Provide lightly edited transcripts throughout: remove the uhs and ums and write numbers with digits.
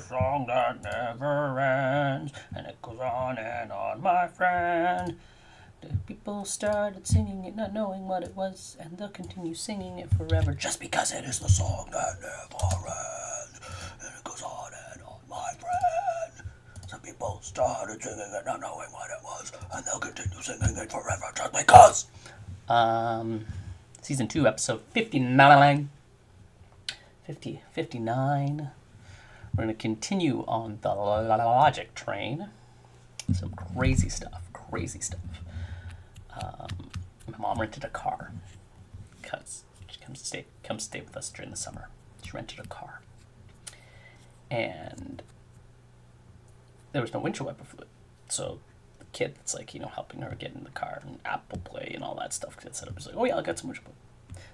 song that never ends, and it goes on and on, my friend. The people started singing it, not knowing what it was, and they'll continue singing it forever, just because it is the song that never ends, and it goes on and on, my friend. Some people started singing it, not knowing what it was, and they'll continue singing it forever, just because. Season 2, episode 59. 59. We're going to continue on the logic train. Some crazy stuff. My mom rented a car because she comes to stay with us during the summer. She rented a car, and there was no windshield wiper fluid. So the kid that's helping her get in the car and Apple Play and all that stuff gets set up. He's like, oh yeah, I'll get some windshield wiper.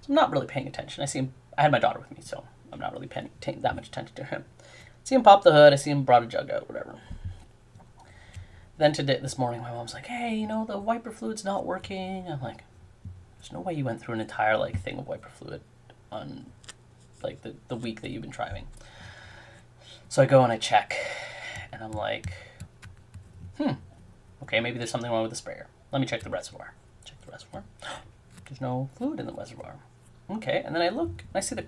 So I'm not really paying attention. I had my daughter with me, so I'm not really paying that much attention to him. I see him pop the hood. I see him brought a jug out, whatever. Then this morning, my mom's like, hey, the wiper fluid's not working. I'm like, there's no way you went through an entire, thing of wiper fluid on, the week that you've been driving. So I go and I check, and I'm like, okay, maybe there's something wrong with the sprayer. Let me check the reservoir. There's no fluid in the reservoir. Okay, and then I look, and I see the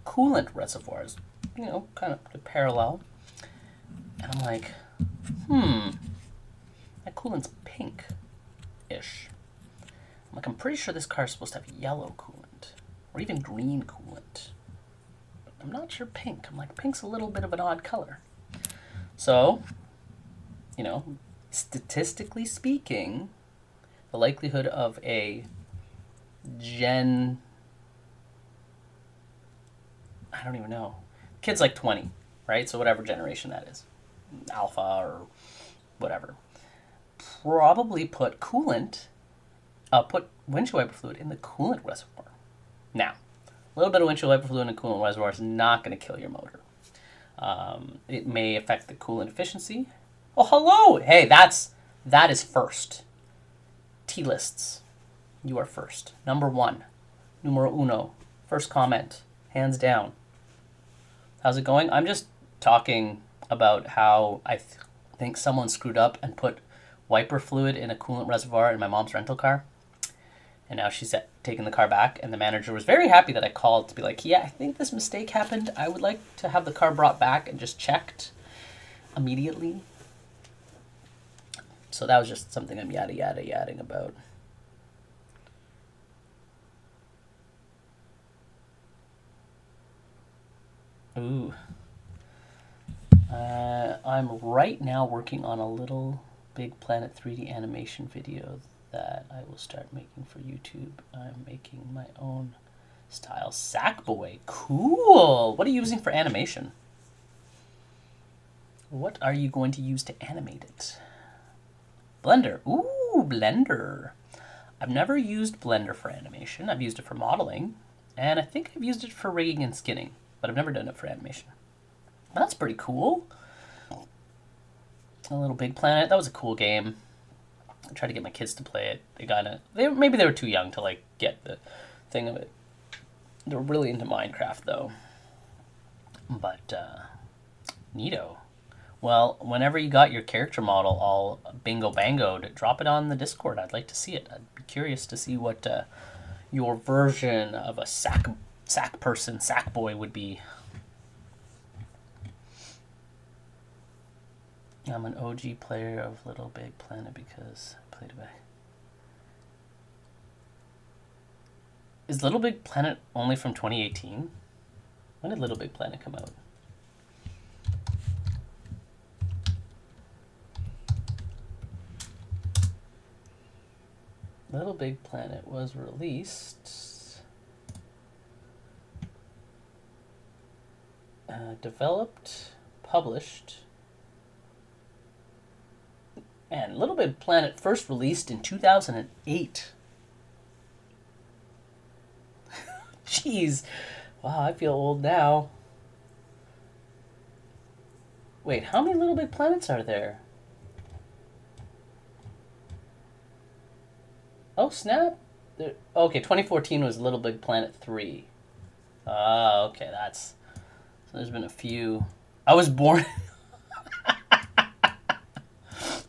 coolant reservoirs, kind of parallel. And I'm like, that coolant's pink-ish. I'm pretty sure this car is supposed to have yellow coolant, or even green coolant. But I'm not sure pink. I'm like, pink's a little bit of an odd color. So, statistically speaking, the likelihood of a I don't even know. Kid's 20, right? So whatever generation that is, alpha or whatever, probably put windshield wiper fluid in the coolant reservoir. Now, a little bit of windshield wiper fluid in the coolant reservoir is not going to kill your motor. It may affect the coolant efficiency. Oh, hello! Hey, that is first. T-lists. You are first. Number 1. Numero uno. First comment. Hands down. How's it going? I'm just talking about how I think someone screwed up and put wiper fluid in a coolant reservoir in my mom's rental car. And now she's taking the car back, and the manager was very happy that I called to be like, yeah, I think this mistake happened. I would like to have the car brought back and just checked immediately. So that was just something I'm yadding about. Ooh. I'm right now working on a Little Big Planet 3D animation video that I will start making for YouTube. I'm making my own style Sackboy. Cool! What are you using for animation? What are you going to use to animate it? Blender. Ooh, Blender. I've never used Blender for animation. I've used it for modeling, and I think I've used it for rigging and skinning, but I've never done it for animation. That's pretty cool. A Little Big Planet. That was a cool game. I tried to get my kids to play it. Maybe they were too young to get the thing of it. They were really into Minecraft though. But neato. Well, whenever you got your character model all bingo bangoed, drop it on the Discord. I'd like to see it. I'd be curious to see what your version of a sack boy would be. I'm an OG player of Little Big Planet because I played it back. Is Little Big Planet only from 2018? When did Little Big Planet come out? Little Big Planet was released, developed, published, and Little Big Planet first released in 2008. Jeez. Wow, I feel old now. Wait, how many Little Big Planets are there? Oh, snap. Okay, 2014 was Little Big Planet 3. Okay, so there's been a few. I was born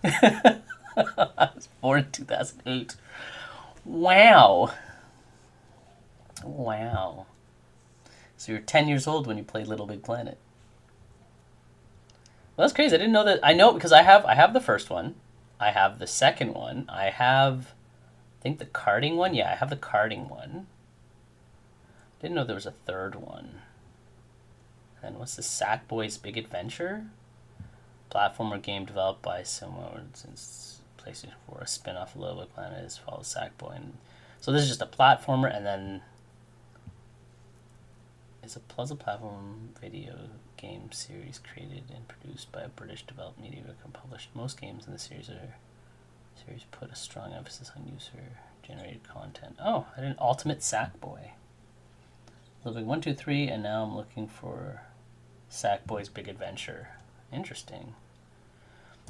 I was born in 2008. Wow. Wow. So you're 10 years old when you played Little Big Planet. Well, that's crazy. I didn't know that. I know because I have the first one. I have the second one. I have, I think, the karting one. Yeah, I have the karting one. Didn't know there was a third one. And what's the Sackboy's Big Adventure? Platformer game developed by someone since PlayStation 4. A spin-off of Little Big Planet is follows Sackboy. And so this is just a platformer, and then it's a puzzle platform video game series created and produced by a British developed media and published. Most games in the series put a strong emphasis on user-generated content. Oh, I did an Ultimate Sackboy. Little Big 1, 2, 3, and now I'm looking for Sackboy's Big Adventure. Interesting.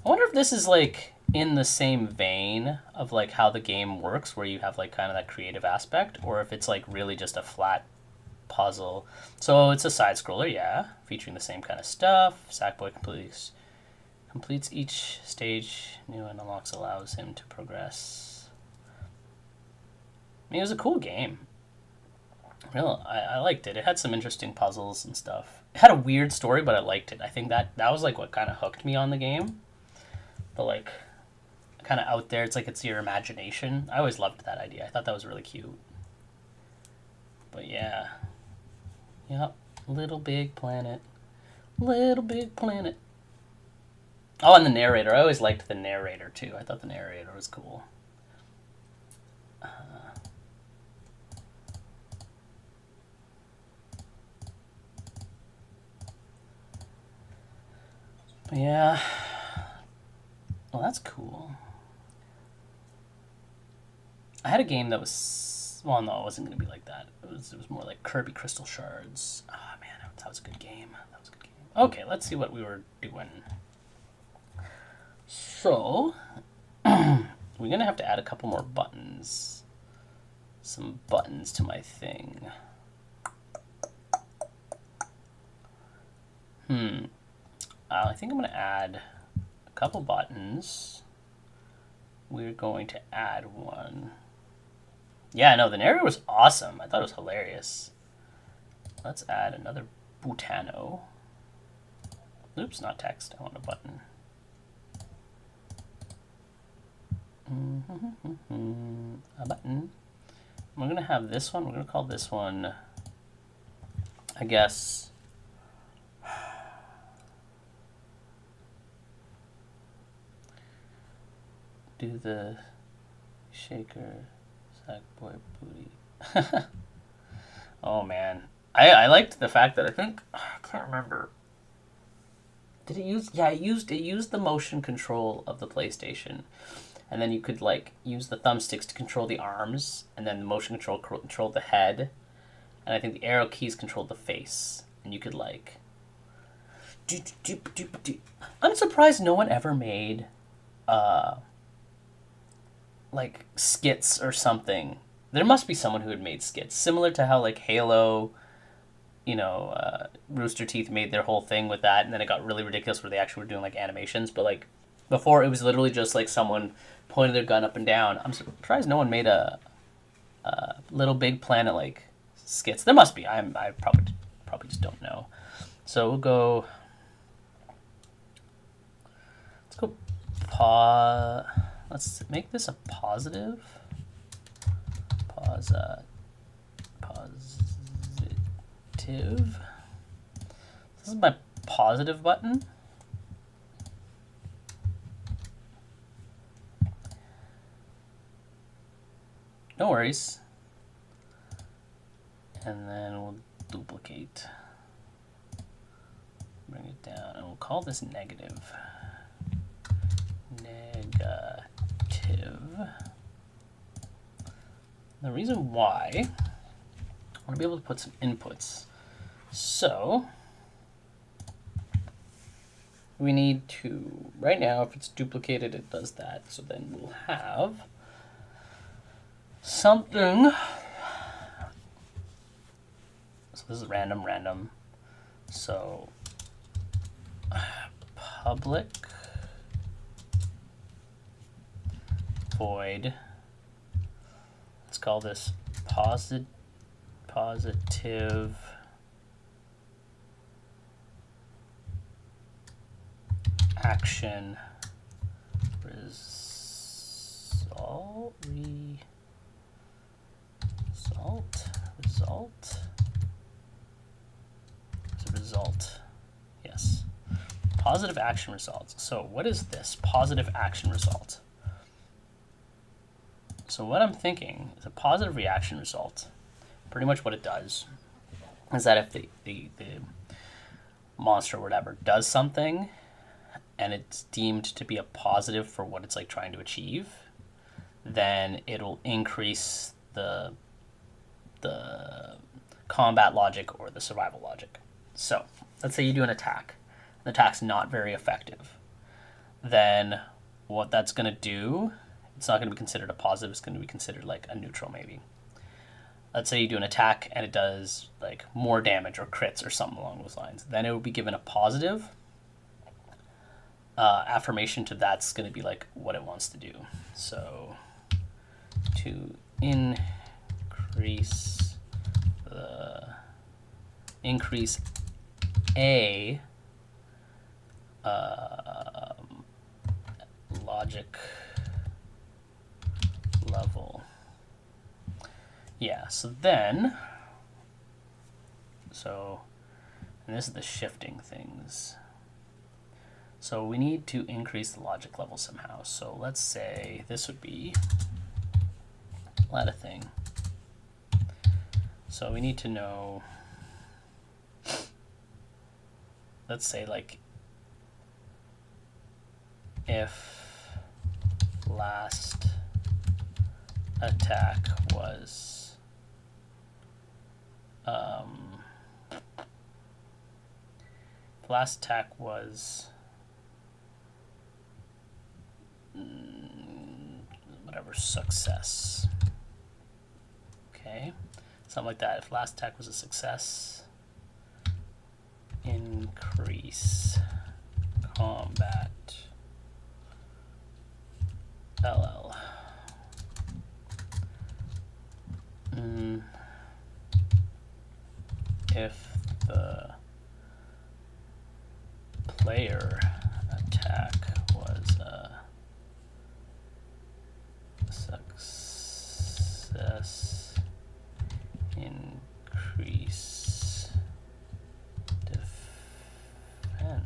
I wonder if this is like in the same vein of like how the game works, where you have like kind of that creative aspect, or if it's like really just a flat puzzle. So it's a side scroller, yeah, featuring the same kind of stuff. Sackboy completes each stage new and allows him to progress. I mean, it was a cool game. Really, I liked it. It had some interesting puzzles and stuff. It had a weird story, but I liked it. I think that was like what kind of hooked me on the game. The like kind of out there. It's like it's your imagination. I always loved that idea. I thought that was really cute. But yeah. Yep. Little Big Planet. Little Big Planet. Oh, and the narrator. I always liked the narrator too. I thought the narrator was cool. Yeah. Well, that's cool. I had a game that was... Well, no, it wasn't going to be like that. It was more like Kirby Crystal Shards. Oh, man, that was a good game. That was a good game. Okay, let's see what we were doing. So, we're going to have to add a couple more buttons. Some buttons to my thing. I think I'm going to add a couple buttons. We're going to add one. Yeah, no, the narrator was awesome. I thought it was hilarious. Let's add another Butano. Oops, not text. I want a button. A button. We're going to have this one. We're going to call this one, I guess, do the shaker Sackboy booty. Oh man, I liked the fact that I can't remember. Did it use? Yeah, it used the motion control of the PlayStation, and then you could like use the thumbsticks to control the arms, and then the motion control controlled the head, and I think the arrow keys controlled the face, and you could like. I'm surprised no one ever made like skits or something. There must be someone who had made skits similar to how like Halo, Rooster Teeth made their whole thing with that, and then it got really ridiculous where they actually were doing like animations. But like before, it was literally just like someone pointing their gun up and down. I'm surprised no one made a Little Big Planet like skits. There must be. I probably just don't know. So we'll go. Let's go. Let's make this a positive. Positive. This is my positive button. No worries. And then we'll duplicate. Bring it down, and we'll call this negative. Negative. The reason why, I want to be able to put some inputs. So, we need to, right now, if it's duplicated, it does that. So then we'll have something. So this is random. So, public void, let's call this positive action result. Yes. Positive action results. So what is this positive action result? So what I'm thinking is a positive reaction result. Pretty much what it does is that if the monster or whatever does something and it's deemed to be a positive for what it's like trying to achieve, then it'll increase the combat logic or the survival logic. So let's say you do an attack. The attack's not very effective. Then what that's going to do, it's not going to be considered a positive, it's going to be considered like a neutral maybe. Let's say you do an attack and it does like more damage or crits or something along those lines. Then it would be given a positive affirmation to that's going to be like what it wants to do. So to increase a logic level. Yeah, so then, and this is the shifting things. So we need to increase the logic level somehow. So let's say this would be let a thing. So we need to know, let's say like if last attack was whatever success. Okay, something like that. If last attack was a success, increase combat LL. If the player attack was a success, increase defense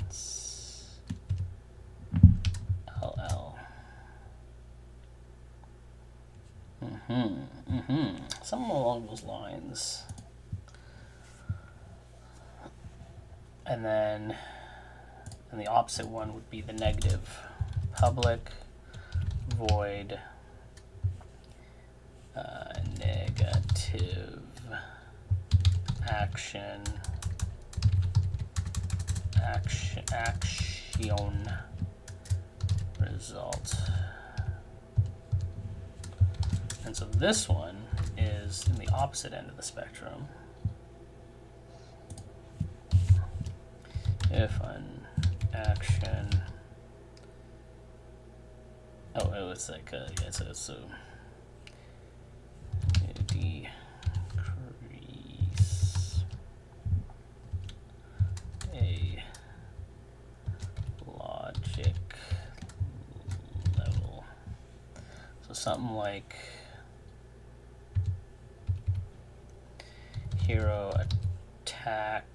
LL. Something along those lines. And then the opposite one would be the negative. Public void negative action result. And so this one is in the opposite end of the spectrum. If an action, it's like so decrease a logic level. So something like hero attack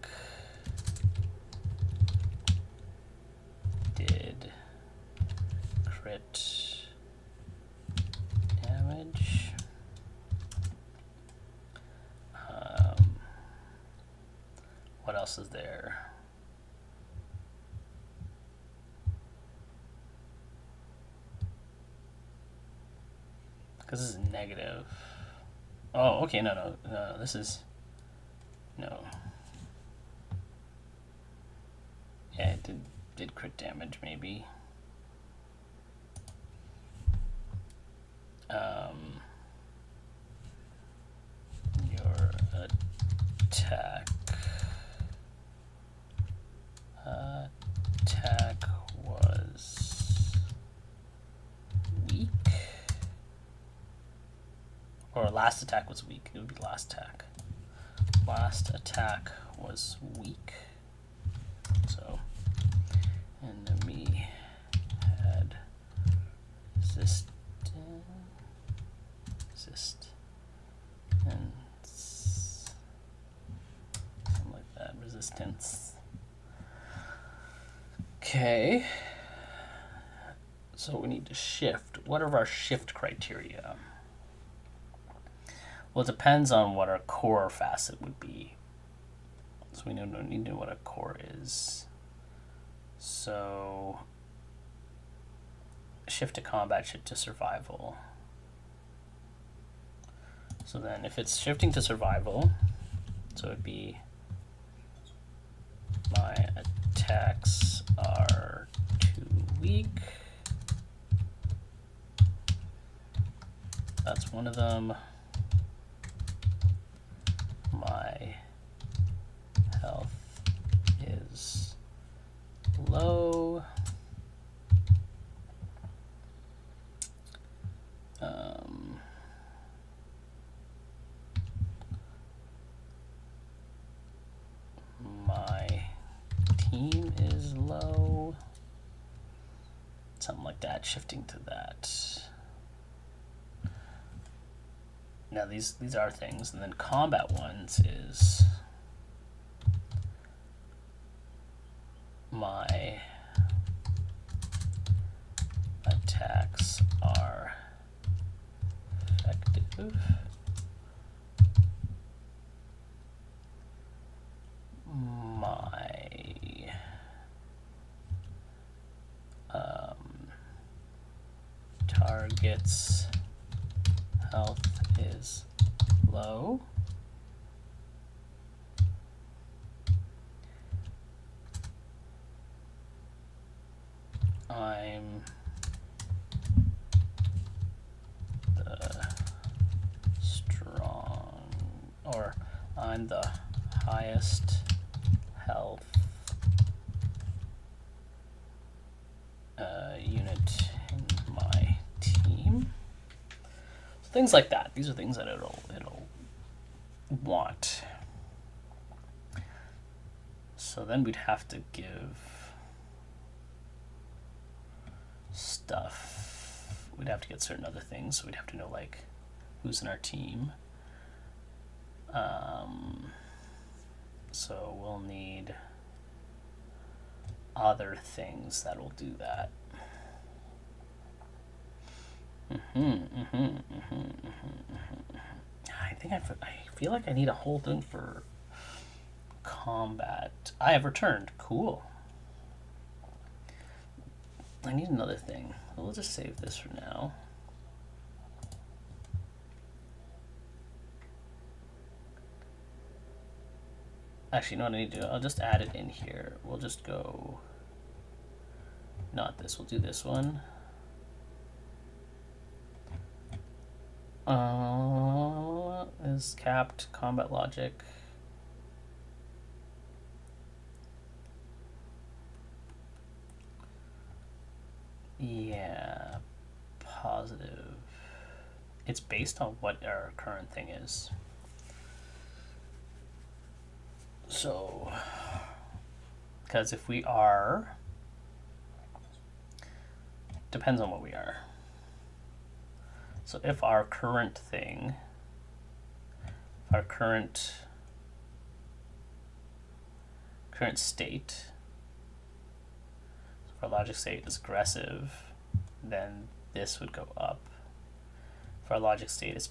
did crit damage. What else is there? Because this is negative. Oh, okay, no, this is, no. Yeah, it did crit damage, maybe. Your attack was weak. or last attack was weak. It would be last attack. Last attack was weak. So enemy had resist and something like that. Resistance. Okay. So we need to shift. What are our shift criteria? Well, it depends on what our core facet would be. So we need to know what a core is. So shift to combat, shift to survival. So then if it's shifting to survival, so it'd be my attacks are too weak. That's one of them. My health is low. My team is low. Something like that, shifting to that. Now these are things, and then combat ones is my attacks are effective. My target's health is low. I'm the strong, or I'm the highest health unit in my team. So things like that. These are things that it'll want. So then we'd have to give stuff. We'd have to get certain other things. So we'd have to know like who's in our team. So we'll need other things that will do that. I think I feel like I need a whole thing for combat. I have returned. Cool. I need another thing. We'll just save this for now. Actually, you know what I need to do? I'll just add it in here. We'll just go, not this, we'll do this one. Is capped combat logic. Yeah, positive. It's based on what our current thing is. So, because if we are, depends on what we are. So if our current thing, our current state, if our logic state is aggressive, then this would go up. If our logic state is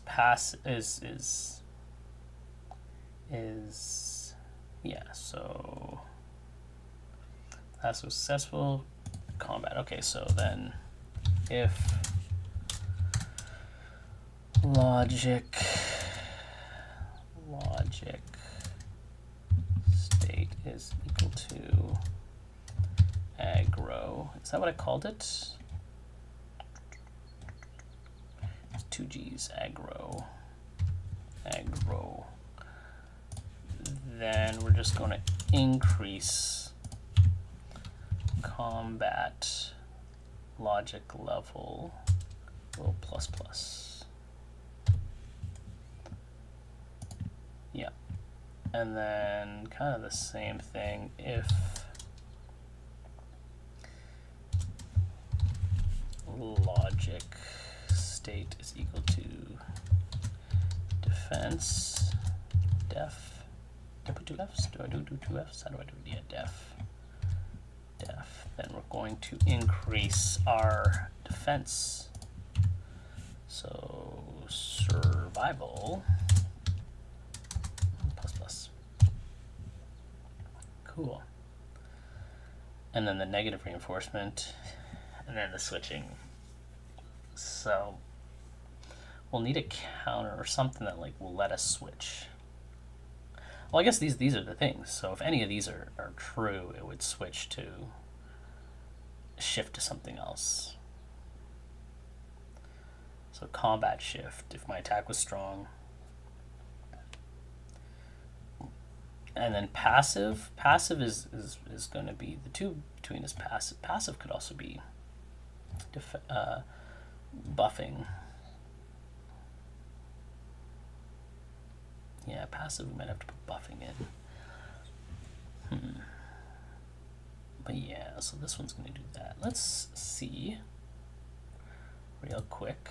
yeah, so that's successful combat. Okay, so then if logic state is equal to aggro, is that what I called it? It's 2 G's, aggro. Then we're just going to increase combat logic level, plus plus. Yeah. And then kind of the same thing if logic state is equal to defense def. Did I put two F's? Do I do two F's? How do I do it? Yeah, def. Then we're going to increase our defense. So survival plus. Cool. And then the negative reinforcement, and then the switching. So we'll need a counter or something that like will let us switch. Well, I guess these are the things. So if any of these are true, it would switch to shift to something else. So combat shift, if my attack was strong. And then passive. Passive is going to be the two between is passive. Passive could also be buffing. Yeah, passive we might have to put buffing in. But yeah, so this one's going to do that. Let's see real quick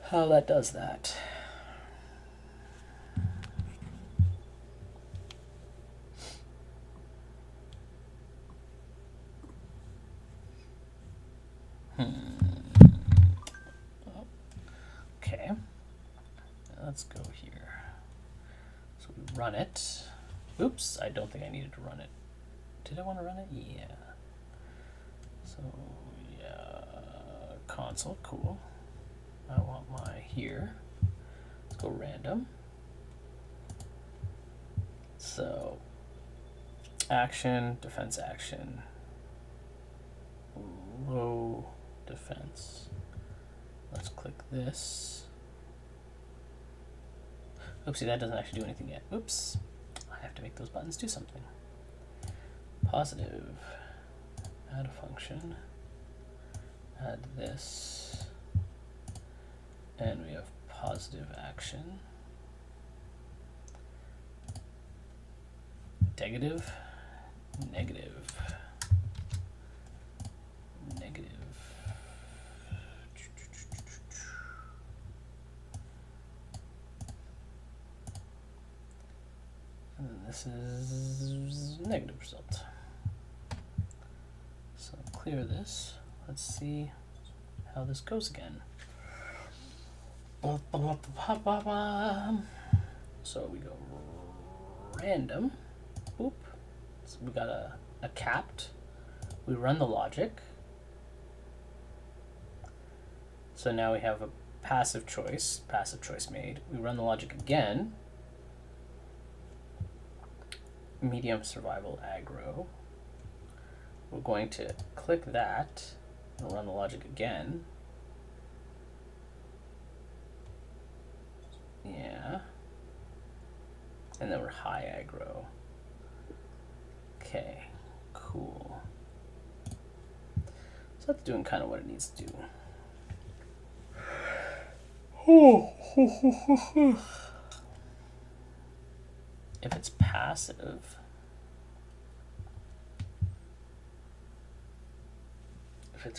how that does that. Okay, let's go here. So we run it. Oops, I don't think I needed to run it. Did I want to run it? Yeah. So yeah, console, cool. I want my here. Let's go random. So action, defense action, low defense. Let's click this. Oopsie, that doesn't actually do anything yet. Oops. I have to make those buttons do something. Positive. Add a function. Add this. And we have positive action. Negative. Negative. Negative. And then this is negative result. So clear this. Let's see how this goes again. So we go random. Boop. So we got a capped. We run the logic. So now we have a passive choice made. We run the logic again. Medium survival aggro. We're going to click that and run the logic again. Yeah. And then we're high aggro. Okay, cool. So that's doing kind of what it needs to do. If it's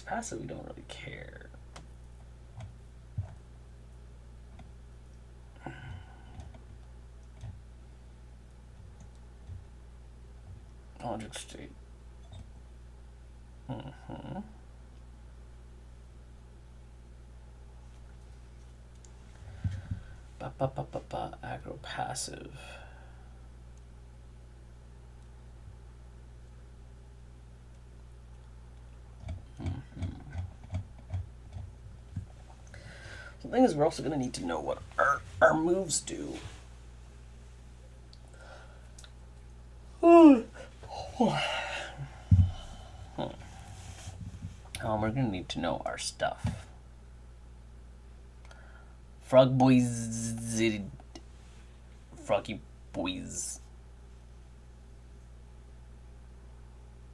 passive, we don't really care. Logic state. Aggro passive. The thing is, we're also going to need to know what our moves do. We're going to need to know our stuff. Frog boys, froggy boys.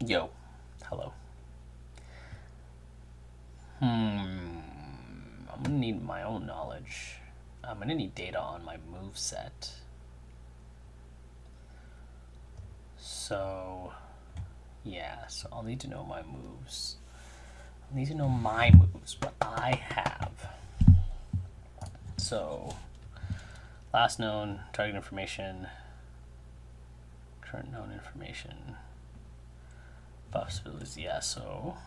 Yo, hello. I'm gonna need my own knowledge. I'm going to need data on my move set. So, yeah, so I'll need to know my moves. I need to know my moves, what I have. So, last known target information, current known information, possibilities, yeah, so.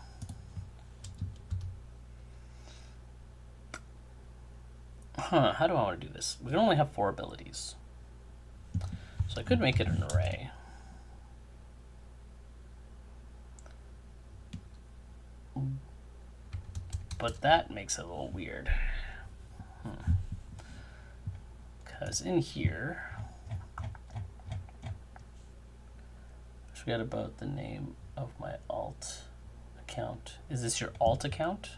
How do I want to do this? We can only have 4 abilities. So I could make it an array. But that makes it a little weird. Because in here, I forgot about the name of my alt account. Is this your alt account?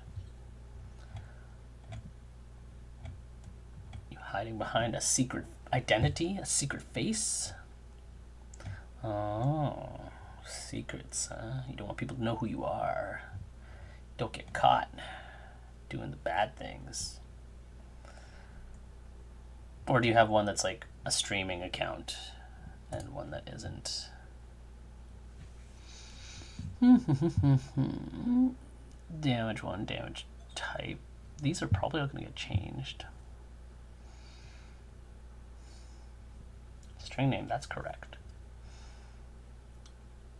You hiding behind a secret identity, a secret face? Oh, secrets, huh? You don't want people to know who you are. Don't get caught doing the bad things. Or do you have one that's like a streaming account and one that isn't? Damage 1, damage type. These are probably not going to get changed. String name, that's correct.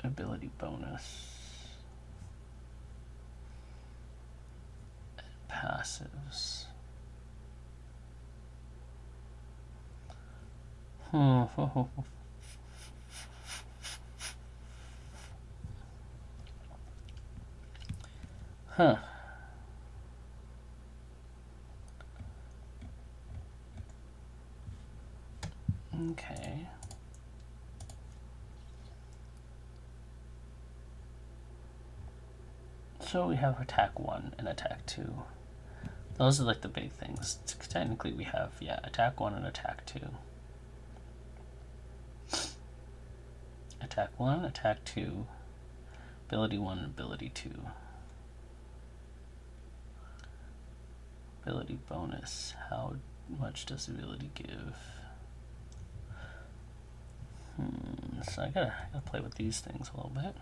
Ability bonus. Passives. Huh. Okay. So we have attack 1 and attack 2. Those are like the big things. Technically we have, yeah, attack 1 and attack 2. Attack 1, attack 2, ability 1, ability 2. Ability bonus, how much does ability give? So I gotta play with these things a little bit.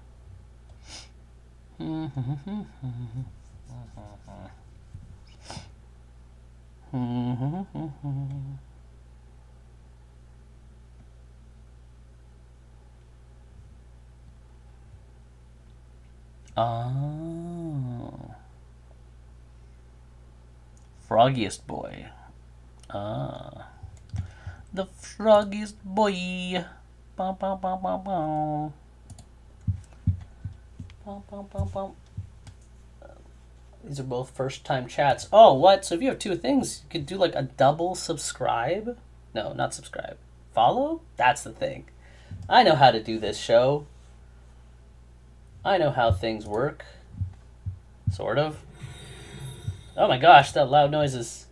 Oh. Froggiest boy. Ah. The froggiest boy. Bum, bum, bum, bum, bum. Bum, bum, bum, bum. These are both first time chats. Oh, what? So if you have 2 things, you could do like a double subscribe? No, not subscribe. Follow? That's the thing. I know how to do this show. I know how things work. Sort of. Oh my gosh, that loud noises.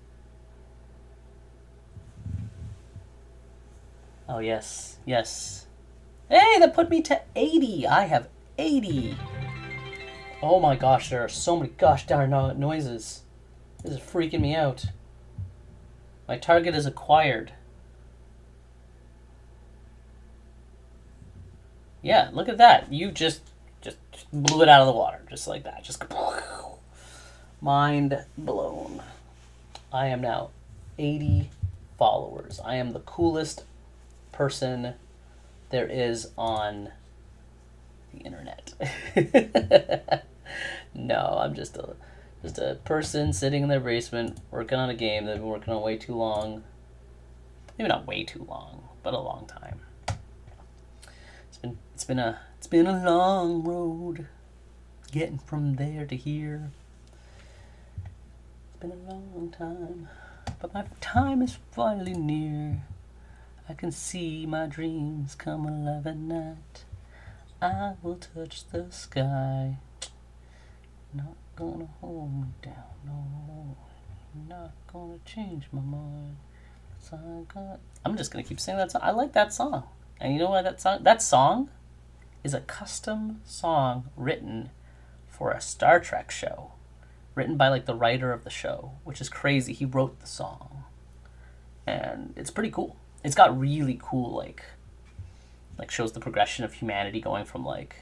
Oh, yes. Yes. Hey, that put me to 80. I have 80. Oh my gosh, there are so many gosh darn noises. This is freaking me out. My target is acquired. Yeah, look at that. You just blew it out of the water. Just like that. Just mind blown. I am now 80 followers. I am the coolest person there is on the internet. No, I'm just a person sitting in their basement working on a game that I've been working on way too long. Maybe not way too long, but a long time. It's been a long road getting from there to here. It's been a long time, but my time is finally near. I can see my dreams come alive at night. I will touch the sky. Not gonna hold me down, no. You're not gonna change my mind. I'm just gonna keep singing that song. I like that song. And you know what that song is a custom song written for a Star Trek show. Written by like the writer of the show, which is crazy. He wrote the song. and it's pretty cool. It's got really cool like shows the progression of humanity going from like,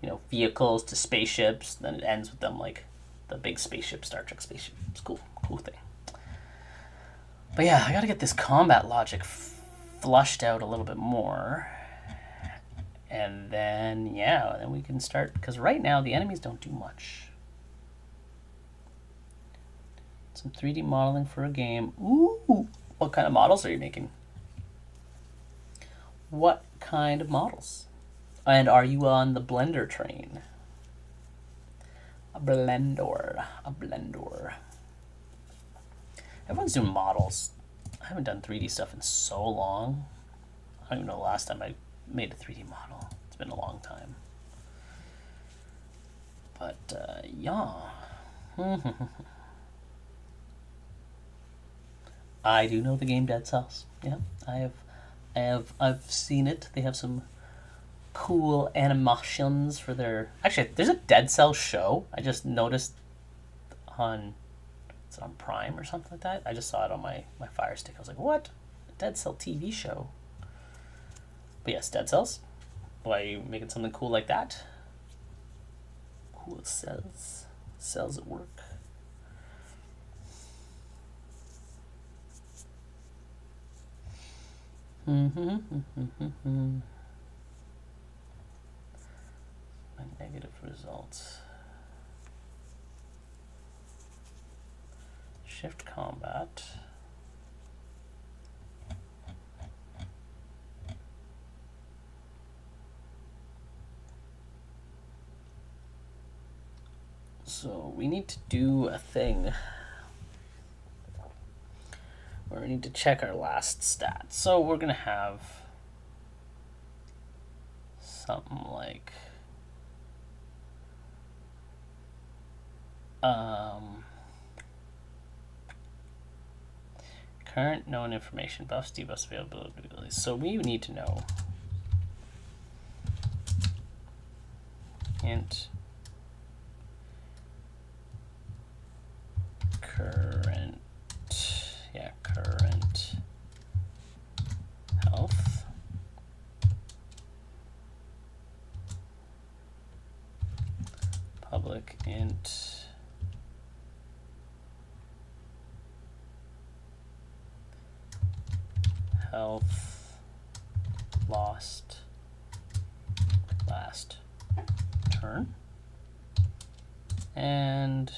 you know, vehicles to spaceships. Then it ends with them like the big spaceship, Star Trek spaceship. It's cool thing. But yeah, I gotta get this combat logic flushed out a little bit more, and then then we can start, because right now the enemies don't do much. Some 3D modeling for a game. Ooh, what kind of models are you making? What kind of models? And are you on the Blender train? A Blender. Everyone's doing models. I haven't done 3D stuff in so long. I don't even know the last time I made a 3D model. It's been a long time. But, yeah. I do know the game Dead Cells. Yeah, I've seen it. They have some cool animations for their. Actually, there's a Dead Cells show. I just noticed on. Is it on Prime or something like that? I just saw it on my Fire Stick. I was like, what? A Dead Cell TV show? But yes, Dead Cells. Why are you making something cool like that? Cool, it sells. Sells at work. My negative results. Shift combat. So we need to do a thing where we need to check our last stats. So we're gonna have something like current known information, buffs, debuffs, availability. So we need to know int current health, public int health lost last turn, and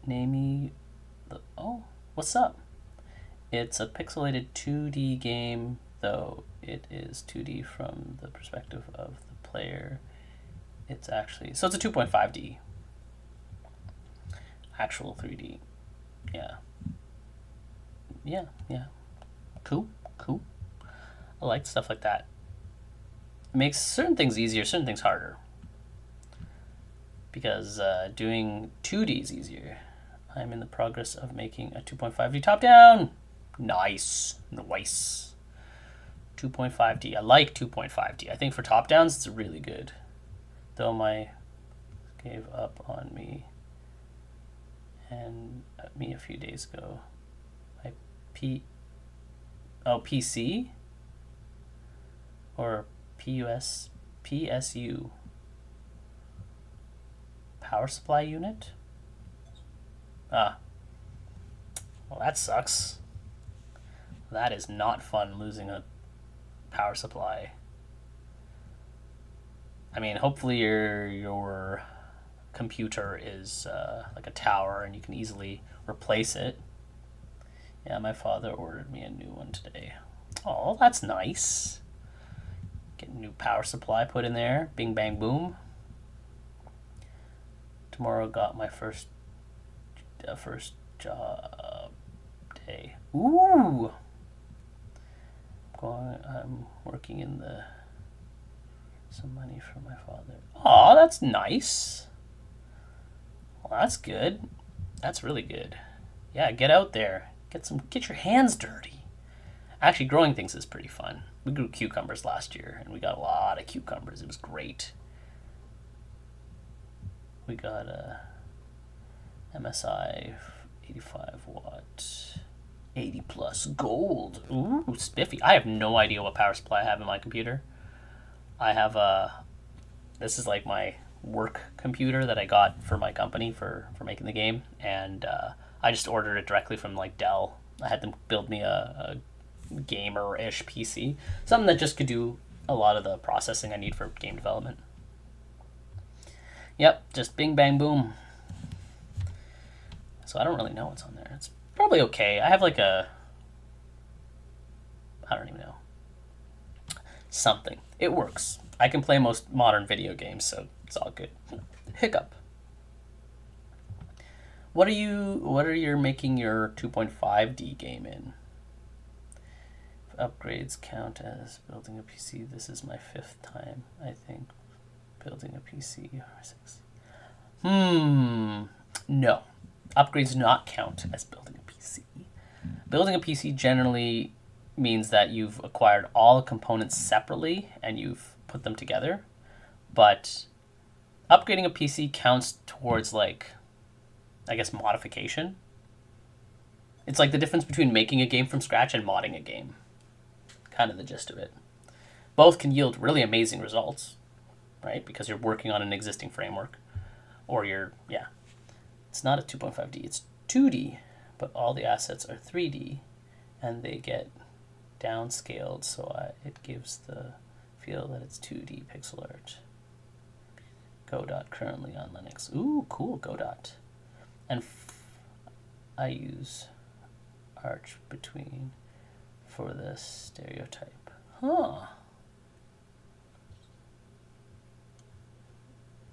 name me the, what's up? It's a pixelated 2D game, though it is 2D from the perspective of the player. It's actually, so it's a 2.5D. Actual 3D. Yeah. Cool. I like stuff like that. It makes certain things easier, certain things harder. Because doing 2D is easier. I'm in the progress of making a 2.5D top-down. Nice. 2.5D. I like 2.5D. I think for top-downs, it's really good. Though my gave up on me a few days ago. My PC? Or PSU? Power supply unit? Well, that sucks. That is not fun, losing a power supply. I mean, hopefully your computer is like a tower and you can easily replace it. Yeah, my father ordered me a new one today. Oh, that's nice. Get a new power supply put in there. Bing, bang, boom. Tomorrow got my first job day. Ooh! I'm working in some money for my father. Oh, that's nice. Well, that's good. That's really good. Yeah, get out there. Get your hands dirty. Actually, growing things is pretty fun. We grew cucumbers last year, and we got a lot of cucumbers. It was great. We got a MSI 85 watt, 80 plus gold. Ooh, spiffy. I have no idea what power supply I have in my computer. I have this is like my work computer that I got for my company for making the game, and I just ordered it directly from like Dell. I had them build me a gamer-ish PC, something that just could do a lot of the processing I need for game development. Yep, just bing bang boom. So I don't really know what's on there. It's probably okay. I have like I don't even know. Something. It works. I can play most modern video games, so it's all good. Hiccup. What are you making your 2.5D game in? If upgrades count as building a PC, this is my 5th time, I think, building a PC. No. Upgrades do not count as building a PC. Building a PC generally means that you've acquired all the components separately and you've put them together. But upgrading a PC counts towards, like, I guess, modification. It's like the difference between making a game from scratch and modding a game. Kind of the gist of it. Both can yield really amazing results, right? Because you're working on an existing framework. Or it's not a 2.5D, it's 2D, but all the assets are 3D, and they get downscaled, so it gives the feel that it's 2D pixel art. Godot currently on Linux. Ooh, cool, Godot. And I use Arch between for the stereotype. Huh.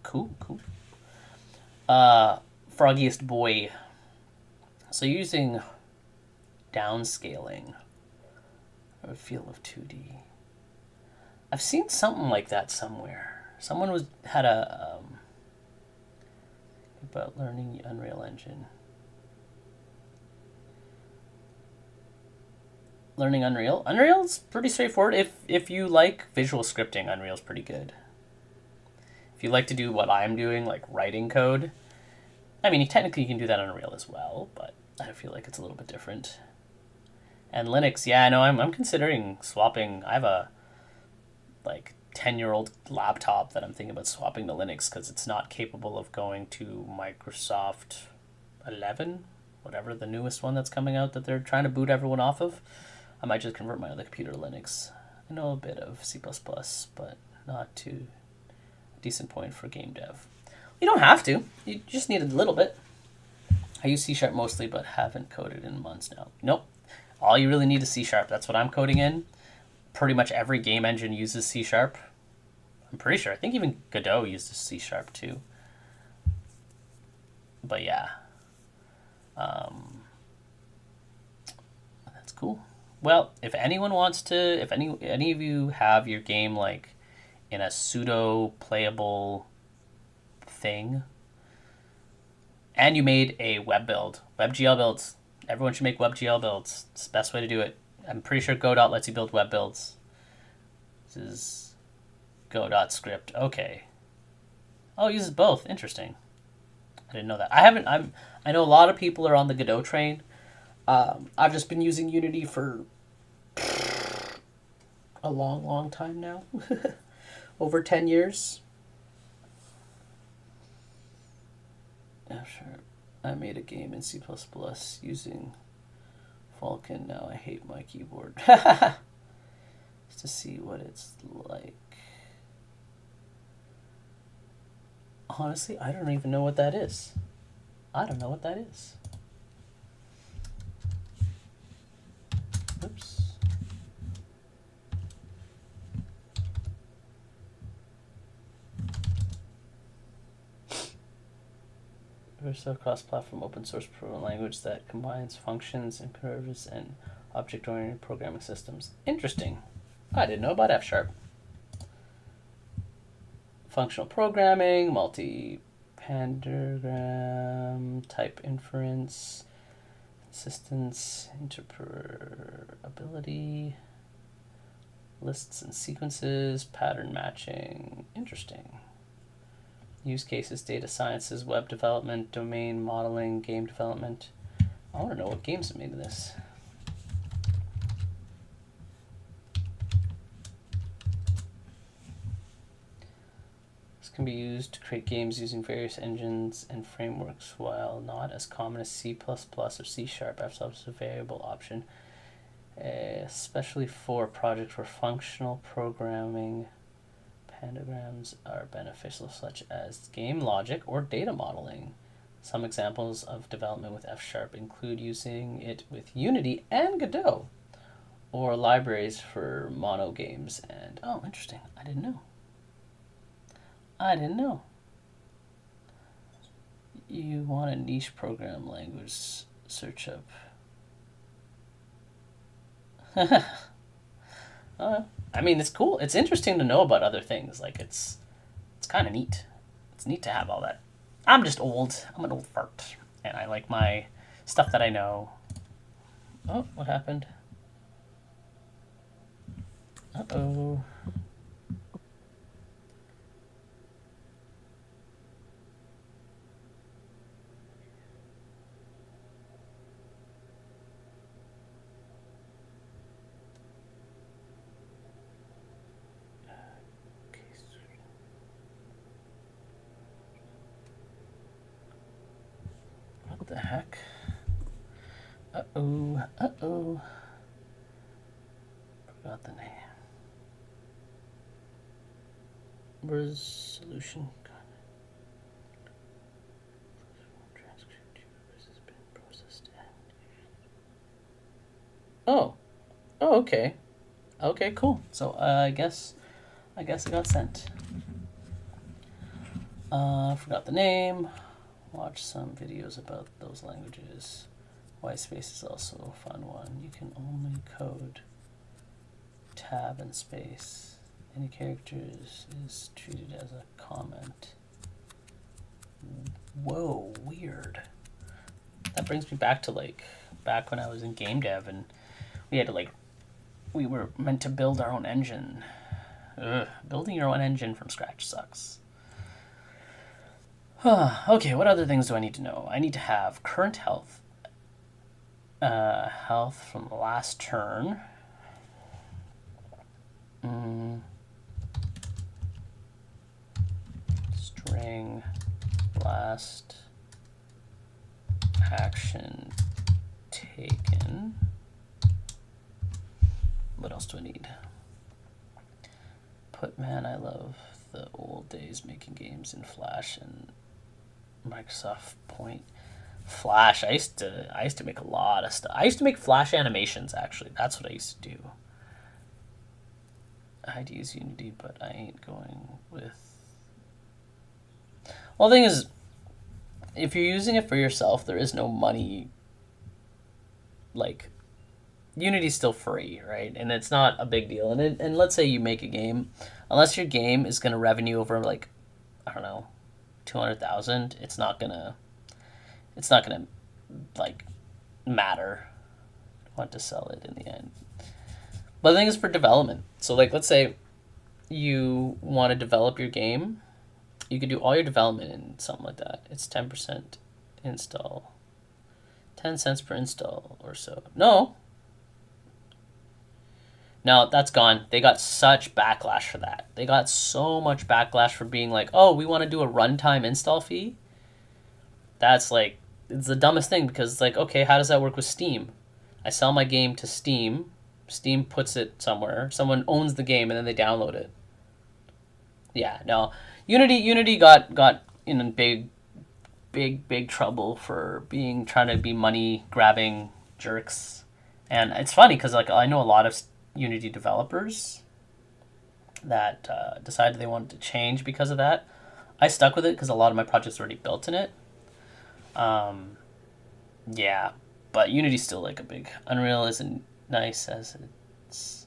Cool. Froggiest boy. So using downscaling or feel of 2D. I've seen something like that somewhere. Someone had a about learning Unreal Engine. Learning Unreal. Unreal's pretty straightforward. If you like visual scripting, Unreal's pretty good. If you like to do what I'm doing, like writing code, I mean, technically you can do that on Unreal as well, but I feel like it's a little bit different. And Linux, yeah, no, I'm considering swapping. I have a 10-year-old laptop that I'm thinking about swapping to Linux because it's not capable of going to Microsoft 11, whatever the newest one that's coming out that they're trying to boot everyone off of. I might just convert my other computer to Linux. I know a bit of C++, but not to a decent point for game dev. You don't have to. You just need a little bit. I use C# mostly, but haven't coded in months now. Nope. All you really need is C#. That's what I'm coding in. Pretty much every game engine uses C#. I'm pretty sure. I think even Godot uses C# too. But yeah. That's cool. Well, if anyone wants to, if any of you have your game like in a pseudo playable thing, and you made a web build, WebGL builds. Everyone should make WebGL builds. It's the best way to do it. I'm pretty sure Godot lets you build web builds. This is Godot script. Okay. Oh, it uses both. Interesting. I didn't know that. I know a lot of people are on the Godot train. I've just been using Unity for a long time now. Over 10 years. Yeah, sure. I made a game in C++ using Falcon. Now I hate my keyboard. Just to see what it's like. Honestly, I don't even know what that is. I don't know what that is. Oops. There's a cross-platform open source programming language that combines functions, imperatives, and object-oriented programming systems. Interesting. I didn't know about F#. Functional programming, multi-pandergram, type inference, consistence, interpretability, lists and sequences, pattern matching. Interesting. Use cases, data sciences, web development, domain modeling, game development. I want to know what games are made of this. This can be used to create games using various engines and frameworks, while not as common as C++ or C#. F-sub is a variable option, especially for projects where functional programming pentagrams are beneficial, such as game logic or data modeling. Some examples of development with F# include using it with Unity and Godot, or libraries for mono games. And oh, interesting. I didn't know. You want a niche program language, search up. I mean, it's cool. It's interesting to know about other things. Like, it's kind of neat. It's neat to have all that. I'm just old. I'm an old fart. And I like my stuff that I know. Oh, what happened? Uh-oh. What the heck? Uh-oh. Forgot the name. Resolution. Oh. Oh, okay. Okay, cool. So I guess it got sent. Forgot the name. Watch some videos about those languages. Whitespace is also a fun one. You can only code tab and space. Any characters is treated as a comment. Whoa, weird. That brings me back to back when I was in game dev and we had to we were meant to build our own engine. Ugh, building your own engine from scratch sucks. Okay, what other things do I need to know? I need to have current health. Health from the last turn. String last action taken. What else do I need? Man, I love the old days making games in Flash and Microsoft Point. Flash, I used to make a lot of stuff. I used to make Flash animations, actually. That's what I used to do. I'd use Unity, but I ain't going with... Well, the thing is, if you're using it for yourself, there is no money. Unity's still free, right? And it's not a big deal. And let's say you make a game, unless your game is going to revenue over I don't know, 200,000, it's not gonna matter. I want to sell it in the end. But the thing is for development. So let's say you want to develop your game, you could do all your development in something like that. It's 10% install, 10 cents per install or so. No, that's gone. They got such backlash for that. They got so much backlash for being oh, we want to do a runtime install fee. That's it's the dumbest thing because it's okay, how does that work with Steam? I sell my game to Steam. Steam puts it somewhere. Someone owns the game and then they download it. Yeah, no. Unity got in big trouble for trying to be money grabbing jerks. And it's funny because I know a lot of Unity developers that decided they wanted to change because of that. I stuck with it because a lot of my projects are already built in it. Yeah, but Unity's still a big... Unreal isn't nice as it's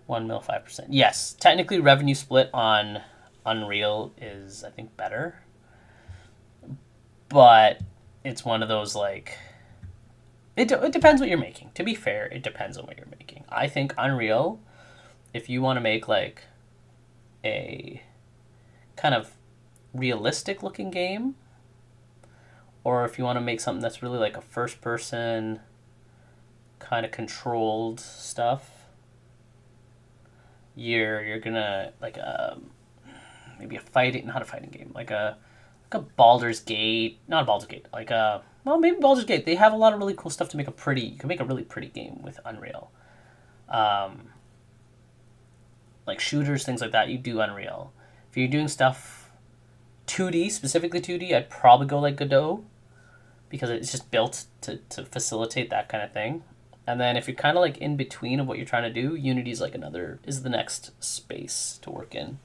1 mil 5%. Yes, technically revenue split on Unreal is, I think, better. But it's one of those it depends what you're making. To be fair, it depends on what you're making. I think Unreal, if you want to make a kind of realistic looking game, or if you want to make something that's really like a first person kind of controlled stuff, you're gonna like maybe a fighting, not a fighting game, like a Baldur's Gate, not a Baldur's Gate, like a, well, maybe Baldur's Gate. They have a lot of really cool stuff to make a pretty, you can make a really pretty game with Unreal. Like shooters, things like that, you do Unreal. If you're doing stuff 2D, specifically 2D, I'd probably go like Godot, because it's just built to facilitate that kind of thing. And then if you're kind of like in between of what you're trying to do, Unity's like is the next space to work in.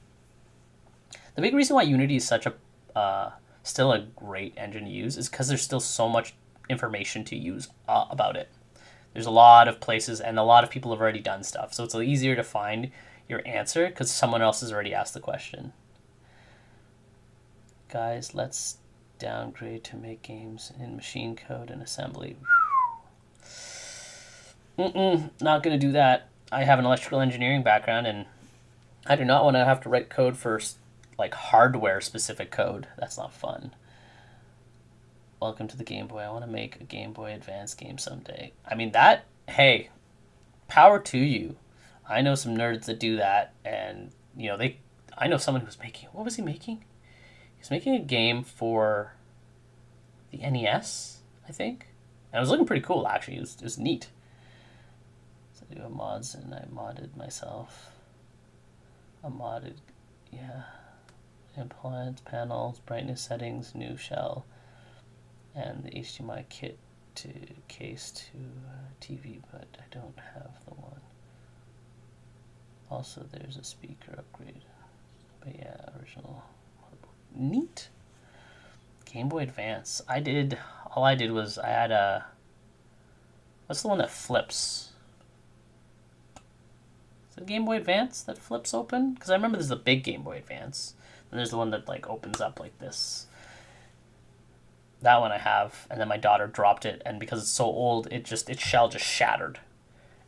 The big reason why Unity is such a still a great engine to use is because there's still so much information to use about it. There's a lot of places and a lot of people have already done stuff, so it's easier to find your answer because someone else has already asked the question. Guys, let's downgrade to make games in machine code and assembly. Not gonna do that. I have an electrical engineering background, and I do not want to have to write code for like hardware specific code. That's not fun. Welcome to the Game Boy. I want to make a Game Boy Advance game someday. I mean, that, hey, power to you. I know some nerds that do that, and you know, I know someone who's making, what was he making? He was making a game for the NES, I think. And it was looking pretty cool, actually. It was neat. So I do a mods, and I modded myself. Yeah. Appliance, panels, brightness settings, new shell, and the HDMI kit to case to TV, but I don't have the one. Also, there's a speaker upgrade. But yeah, original. Neat. Game Boy Advance. All I did was I had a, what's the one that flips? Is it Game Boy Advance that flips open? Because I remember there's the big Game Boy Advance. And there's the one that like opens up like this. That one I have, and then my daughter dropped it, and because it's so old, its shell just shattered.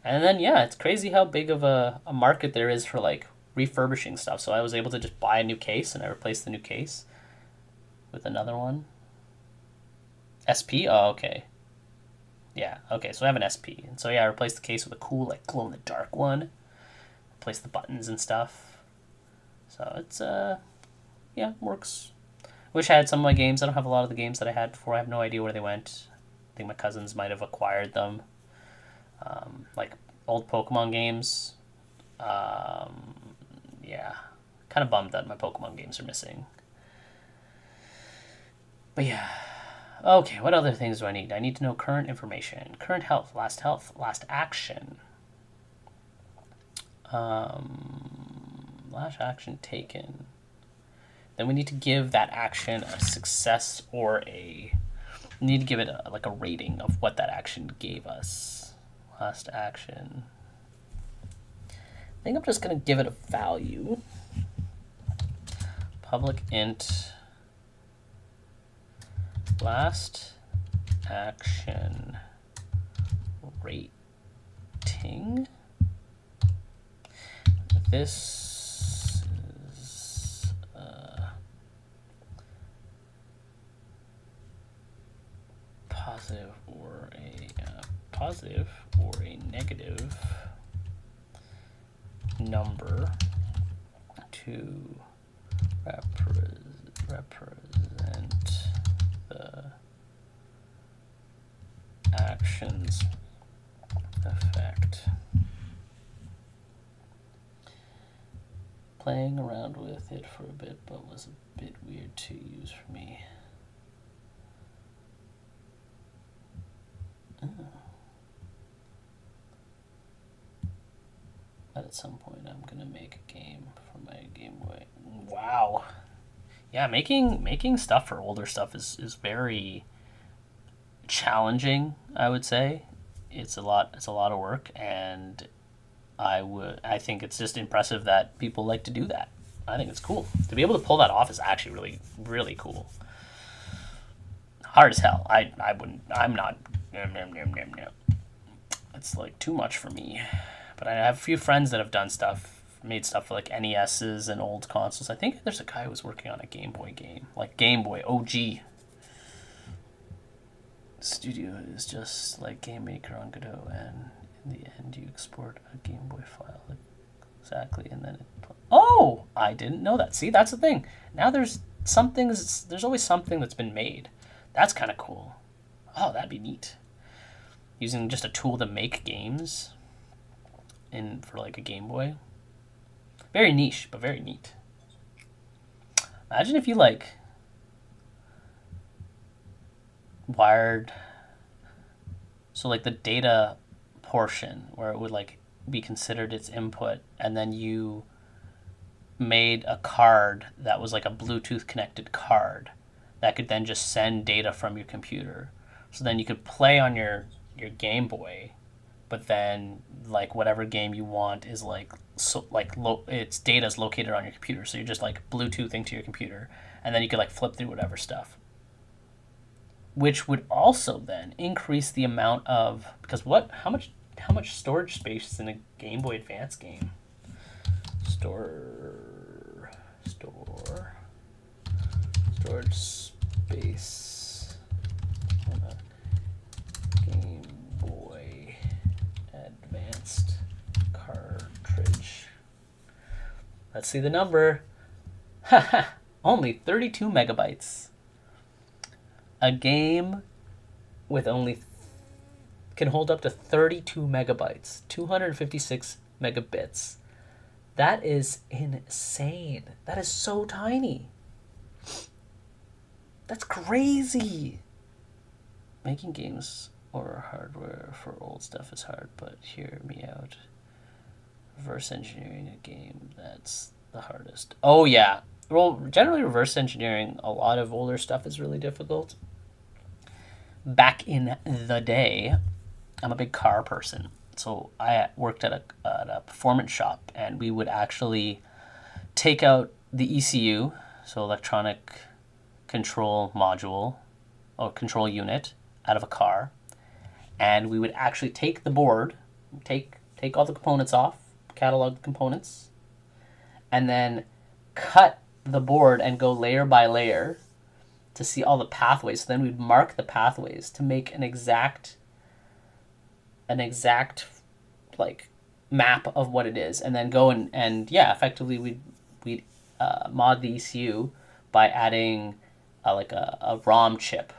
And then yeah, it's crazy how big of a market there is for like refurbishing stuff. So I was able to just buy a new case, and I replaced the new case with another one. SP? Oh, okay. Yeah, okay, so I have an SP. And so yeah, I replaced the case with a cool like glow in the dark one. Replaced the buttons and stuff. So it's yeah, works. Wish I had some of my games. I don't have a lot of the games that I had before. I have no idea where they went. I think my cousins might have acquired them. Like old Pokemon games. Yeah. Kind of bummed that my Pokemon games are missing. But yeah. Okay, what other things do I need? I need to know current information. Current health, last action. Last action taken. Then we need to give that action a success or we need to give it a rating of what that action gave us. Last action. I think I'm just going to give it a value. Public int last action rating. This positive or a negative number to represent the action's effect. Playing around with it for a bit, but was a bit weird to use for me. But at some point I'm gonna make a game for my Game Boy. Wow. Yeah, making stuff for older stuff is very challenging, I would say. It's a lot of work, and I think it's just impressive that people like to do that. I think it's cool. To be able to pull that off is actually really, really cool. Hard as hell. I'm not. It's like too much for me. But I have a few friends that have done stuff made stuff for like NESs and old consoles. I think there's a guy who was working on a Game Boy game, like Game Boy OG. Studio is just like Game Maker on Godot, and in the end you export a Game Boy file exactly, and then oh, I didn't know that. See, that's the thing. Now there's always something that's been made. That's kind of cool. Oh, that'd be neat. Using just a tool to make games for like a Game Boy. Very niche, but very neat. Imagine if you like wired, so like the data portion where it would like be considered its input, and then you made a card that was like a Bluetooth connected card that could then just send data from your computer. So then you could play on your Game Boy, but then like whatever game you want is like its data is located on your computer. So you're just like Bluetoothing to your computer, and then you could like flip through whatever stuff. Which would also then increase the amount of, because how much storage space is in a Game Boy Advance game? Storage space on a Game Boy Advanced cartridge. Let's see the number. Only 32 megabytes. A game with only can hold up to 32 megabytes, 256 megabits. That is insane. That is so tiny. That's crazy. Making games or hardware for old stuff is hard, but hear me out. Reverse engineering a game, that's the hardest. Oh yeah. Well, generally reverse engineering a lot of older stuff is really difficult. Back in the day, I'm a big car person. So I worked at a performance shop, and we would actually take out the ECU, so electronic control module or control unit, out of a car, and we would actually take the board, take all the components off, catalog the components, and then cut the board and go layer by layer to see all the pathways. So then we'd mark the pathways to make an exact like map of what it is, and then go and effectively we'd mod the ECU by adding like a ROM chip,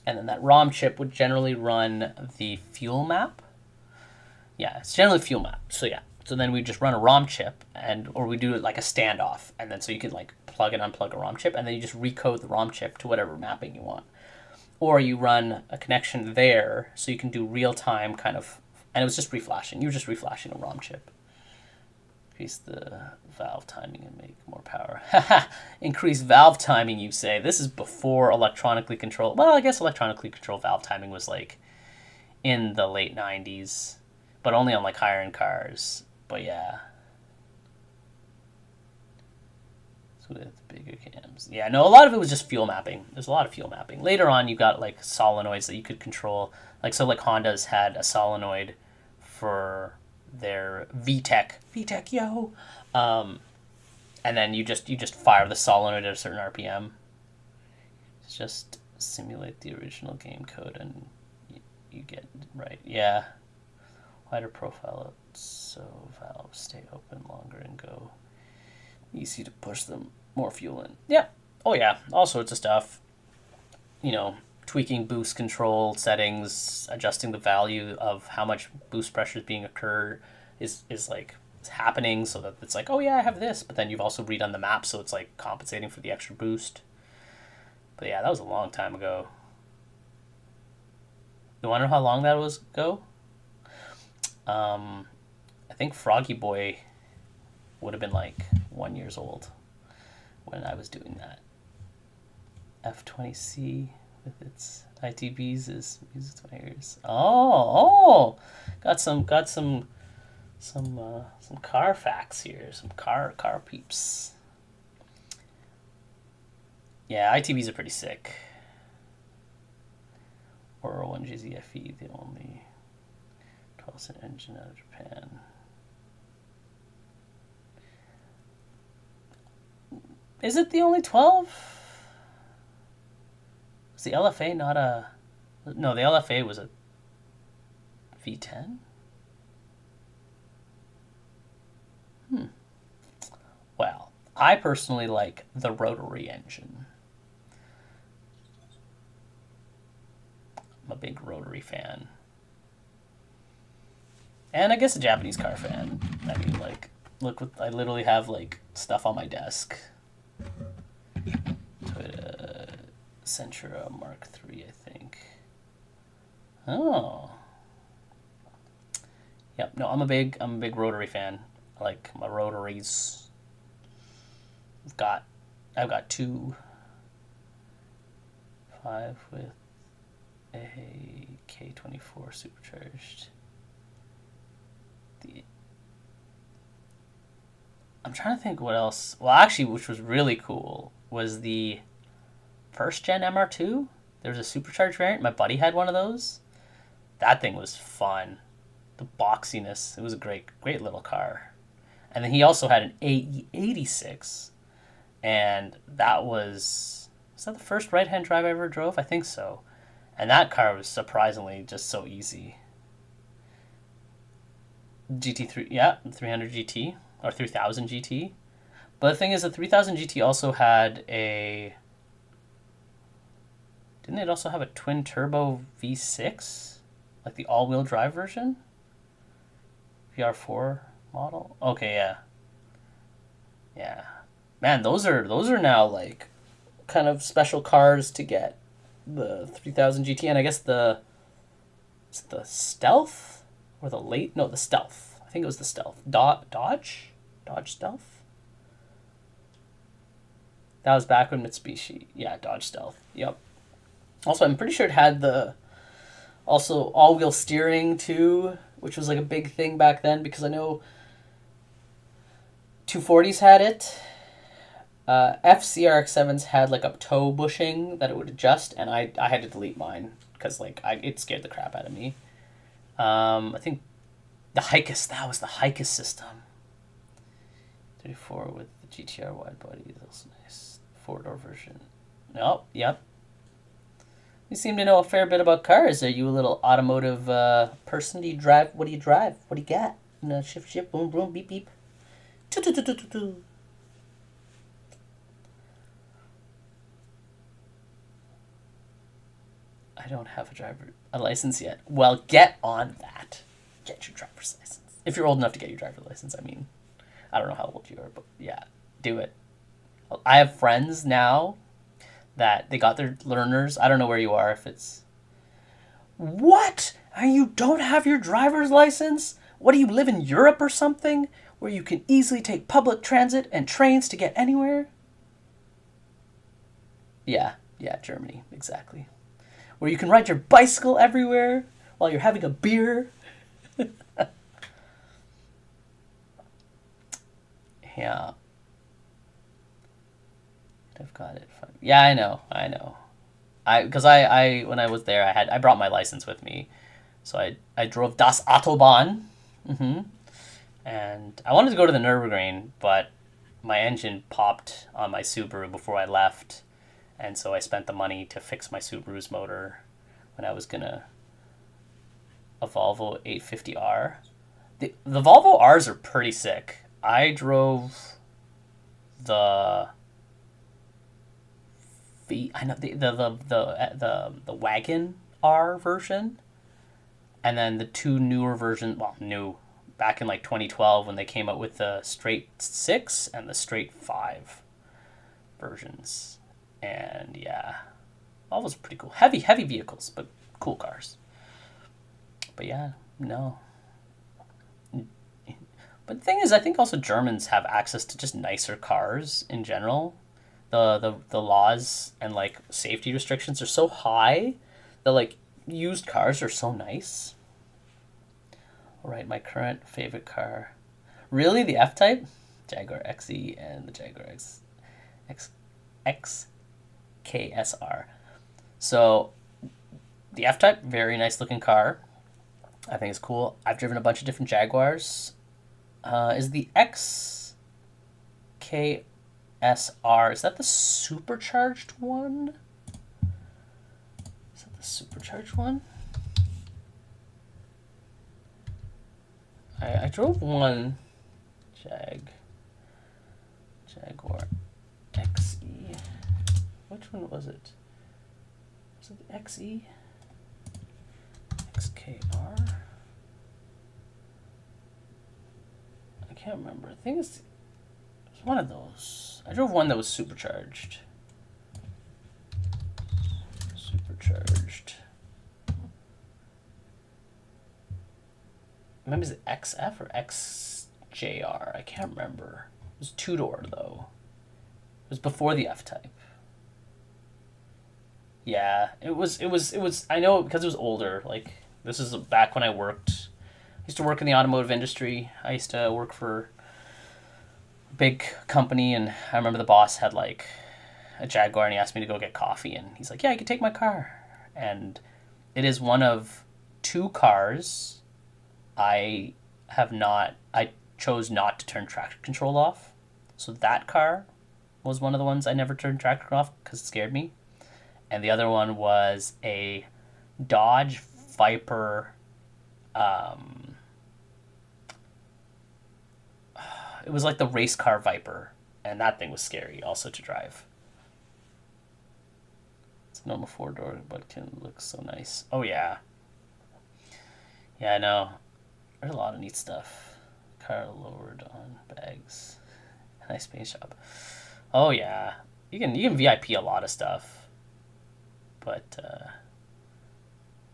and then that ROM chip would generally run the fuel map. Yeah, it's generally fuel map. So yeah, so then we just run a ROM chip, or we do it like a standoff, and then so you could like plug and unplug a ROM chip, and then you just recode the ROM chip to whatever mapping you want. Or you run a connection there so you can do real-time kind of, and it was just reflashing. You were just reflashing a ROM chip. Increase the valve timing and make more power. Increase valve timing, you say. This is before electronically controlled. Well, I guess electronically controlled valve timing was like in the late 90s, but only on like higher-end cars. But yeah. With bigger cams. Yeah, no, a lot of it was just fuel mapping. There's a lot of fuel mapping. Later on, you got like solenoids that you could control. Like, so like Honda's had a solenoid for their VTEC, yo. And then you just fire the solenoid at a certain RPM. It's just simulate the original game code and you get right. Yeah. Wider profile so valves stay open longer and go easy to push them more fuel in. Yeah. Oh yeah. All sorts of stuff. You know, tweaking boost control settings, adjusting the value of how much boost pressure is being occurred is like it's happening, so that it's like, oh yeah, I have this, but then you've also redone the map, so it's like compensating for the extra boost. But yeah, that was a long time ago. You wonder how long that was ago? I think Froggy Boy would have been like 1 year old when I was doing that. F20C with its ITBs is music to my ears. Oh, got some car facts here, some car peeps. Yeah, ITBs are pretty sick. Or 1JZFE, the only 12-cent engine out of Japan. Is it the only 12? Was the LFA not a... No, the LFA was a V10? Well, I personally like the rotary engine. I'm a big rotary fan. And I guess a Japanese car fan. I mean, like, look, I literally have, like, stuff on my desk. Toyota Sentra Mark III, I think. Oh. Yep, no, I'm a big rotary fan. I like my rotaries. I've got 2.5 with a K24 supercharged. I'm trying to think what else. Well, actually, which was really cool was the first gen MR2. There was a supercharged variant. My buddy had one of those. That thing was fun. The boxiness. It was a great little car. And then he also had an AE86. And that was that the first right-hand drive I ever drove? I think so. And that car was surprisingly just so easy. GT3, yeah, 300 GT or 3000 GT. But the thing is, the 3000 GT also had a... Didn't it also have a twin turbo V6? Like the all-wheel drive version? VR4 model? Okay, yeah. Yeah. Man, those are now like kind of special cars to get. The 3000 GT, and I guess the Stealth or the Stealth. I think it was the Stealth. Dodge Stealth. That was back when Mitsubishi. Yeah, Dodge Stealth. Yep. Also, I'm pretty sure it had the also all-wheel steering too, which was like a big thing back then because I know 240s had it. FCRX7s had like a toe bushing that it would adjust, and I had to delete mine because like it scared the crap out of me. I think the Hikis, that was the Hikis system. 34 with the GTR wide body, that's nice. 4-door version. Oh, yep. You seem to know a fair bit about cars. Are you a little automotive person? Do you drive? What do you drive? What do you got? No, shift, boom, boom, beep, beep. Toot. I don't have a license yet. Well, get on that. Get your driver's license. If you're old enough to get your driver's license, I mean, I don't know how old you are, but yeah, do it. I have friends now that they got their learners. I don't know where you are, if it's... What? And you don't have your driver's license? What, do you live in Europe or something? Where you can easily take public transit and trains to get anywhere? Yeah, Germany, exactly. Where you can ride your bicycle everywhere while you're having a beer. Yeah. I've got it. Yeah, I know. Because I when I was there, I brought my license with me, so I drove Das Autobahn, and I wanted to go to the Nürburgring, but my engine popped on my Subaru before I left, and so I spent the money to fix my Subaru's motor when I was gonna a Volvo 850R. The Volvo Rs are pretty sick. I drove the wagon R version, and then the two newer versions. Well, new back in like 2012 when they came out with the straight 6 and the straight 5 versions, and yeah, all those are pretty cool. Heavy vehicles, but cool cars. But yeah, no. But the thing is, I think also Germans have access to just nicer cars in general. The laws and like safety restrictions are so high that like used cars are so nice. All right, my current favorite car. Really, the F-Type? Jaguar XE and the Jaguar XKSR. So the F-Type, very nice looking car. I think it's cool. I've driven a bunch of different Jaguars. Is the XKR SR. Is that the supercharged one? Is that the supercharged one? I drove one Jaguar XE. Which one was it? Was it the XE? XKR? I can't remember. I think it's one of those. I drove one that was supercharged. Maybe it's XF or XJR. I can't remember. It was two-door though. It was before the F-Type. Yeah, it was. I know because it was older. Like, this is back when I used to work in the automotive industry. I used to work for a big company, and I remember the boss had like a Jaguar, and he asked me to go get coffee, and he's like, "Yeah, you can take my car." And it is one of two cars I chose not to turn traction control off. So that car was one of the ones I never turned traction off because it scared me. And the other one was a Dodge Viper. It was like the race car Viper, and that thing was scary also to drive. It's a normal four-door, but can look so nice. Oh yeah. Yeah, I know. There's a lot of neat stuff. Car lowered on bags. Nice paint job. Oh yeah. You can VIP a lot of stuff. But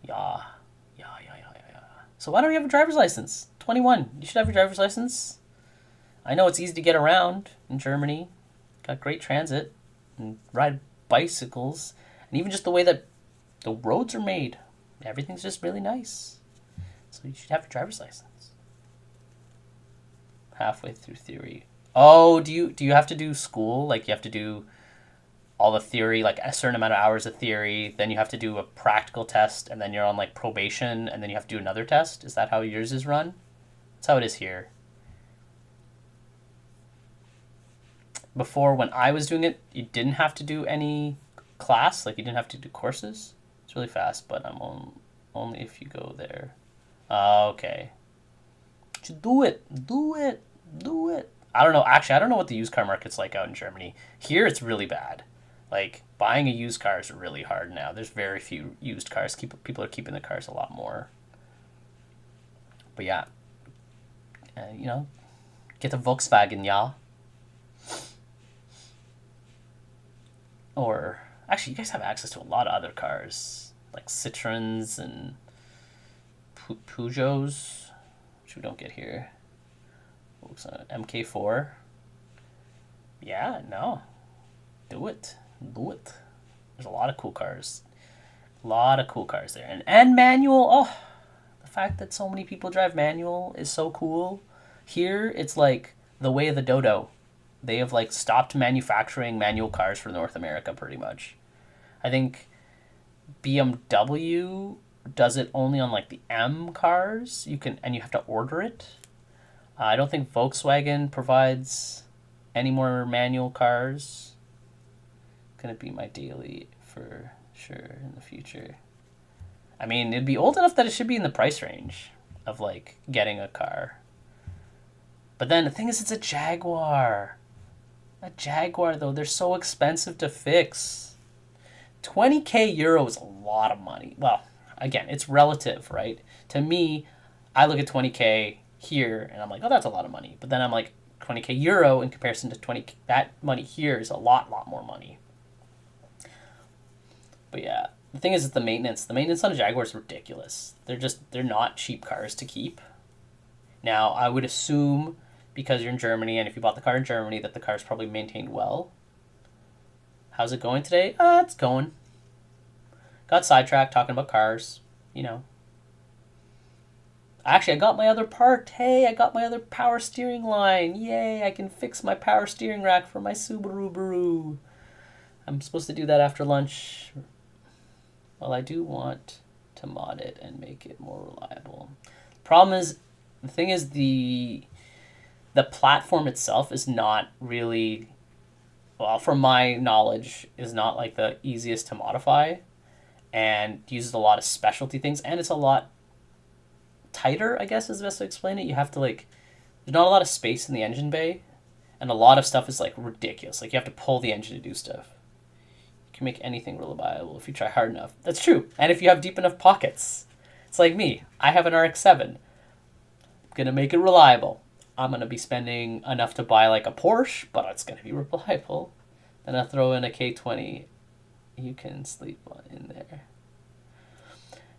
yeah. So why don't you have a driver's license? 21. You should have your driver's license. I know it's easy to get around in Germany. Got great transit and ride bicycles, and even just the way that the roads are made. Everything's just really nice. So you should have your driver's license. Halfway through theory. Oh, do you have to do school? Like, you have to do all the theory, like a certain amount of hours of theory, then you have to do a practical test, and then you're on like probation, and then you have to do another test? Is that how yours is run? That's how it is here. Before, when I was doing it, you didn't have to do any class. Like, you didn't have to do courses. It's really fast, but I'm only if you go there. Okay. Do it. I don't know. Actually, I don't know what the used car market's like out in Germany. Here, it's really bad. Like, buying a used car is really hard now. There's very few used cars. People are keeping the cars a lot more. But yeah. Get a Volkswagen, yeah. Or, actually, you guys have access to a lot of other cars. Like Citroens and Peugeots, which we don't get here. MK4. Yeah, no. Do it. There's a lot of cool cars. there. And manual. Oh, the fact that so many people drive manual is so cool. Here, it's like the way of the dodo. They have like stopped manufacturing manual cars for North America pretty much. I think BMW does it only on like the M cars. You have to order it. I don't think Volkswagen provides any more manual cars. Gonna be my daily for sure in the future. I mean, it'd be old enough that it should be in the price range of like getting a car. But then the thing is, it's a Jaguar. A Jaguar, though, they're so expensive to fix. 20k euro is a lot of money. Well, again, it's relative, right? To me, I look at 20k here, and I'm like, oh, that's a lot of money. But then I'm like, 20k euro in comparison to 20, that money here is a lot more money. But yeah, the thing is, it's the maintenance. The maintenance on a Jaguar is ridiculous. They're not cheap cars to keep. Now, I would assume, because you're in Germany, and if you bought the car in Germany, that the car is probably maintained well. How's it going today? It's going. Got sidetracked talking about cars, Actually, I got my other part. Hey, I got my other power steering line. Yay, I can fix my power steering rack for my Subaru. I'm supposed to do that after lunch. Well, I do want to mod it and make it more reliable. The thing is, the platform itself is not really well, from my knowledge, is not like the easiest to modify, and uses a lot of specialty things, and it's a lot tighter, I guess is the best way to explain it. You have to like, there's not a lot of space in the engine bay, and a lot of stuff is like ridiculous. Like you have to pull the engine to do stuff. You can make anything reliable if you try hard enough. That's true, and if you have deep enough pockets. It's like me. I have an RX-7. I'm gonna make it reliable. I'm gonna be spending enough to buy like a Porsche, but it's gonna be reliable. Then I throw in a K20. You can sleep in there.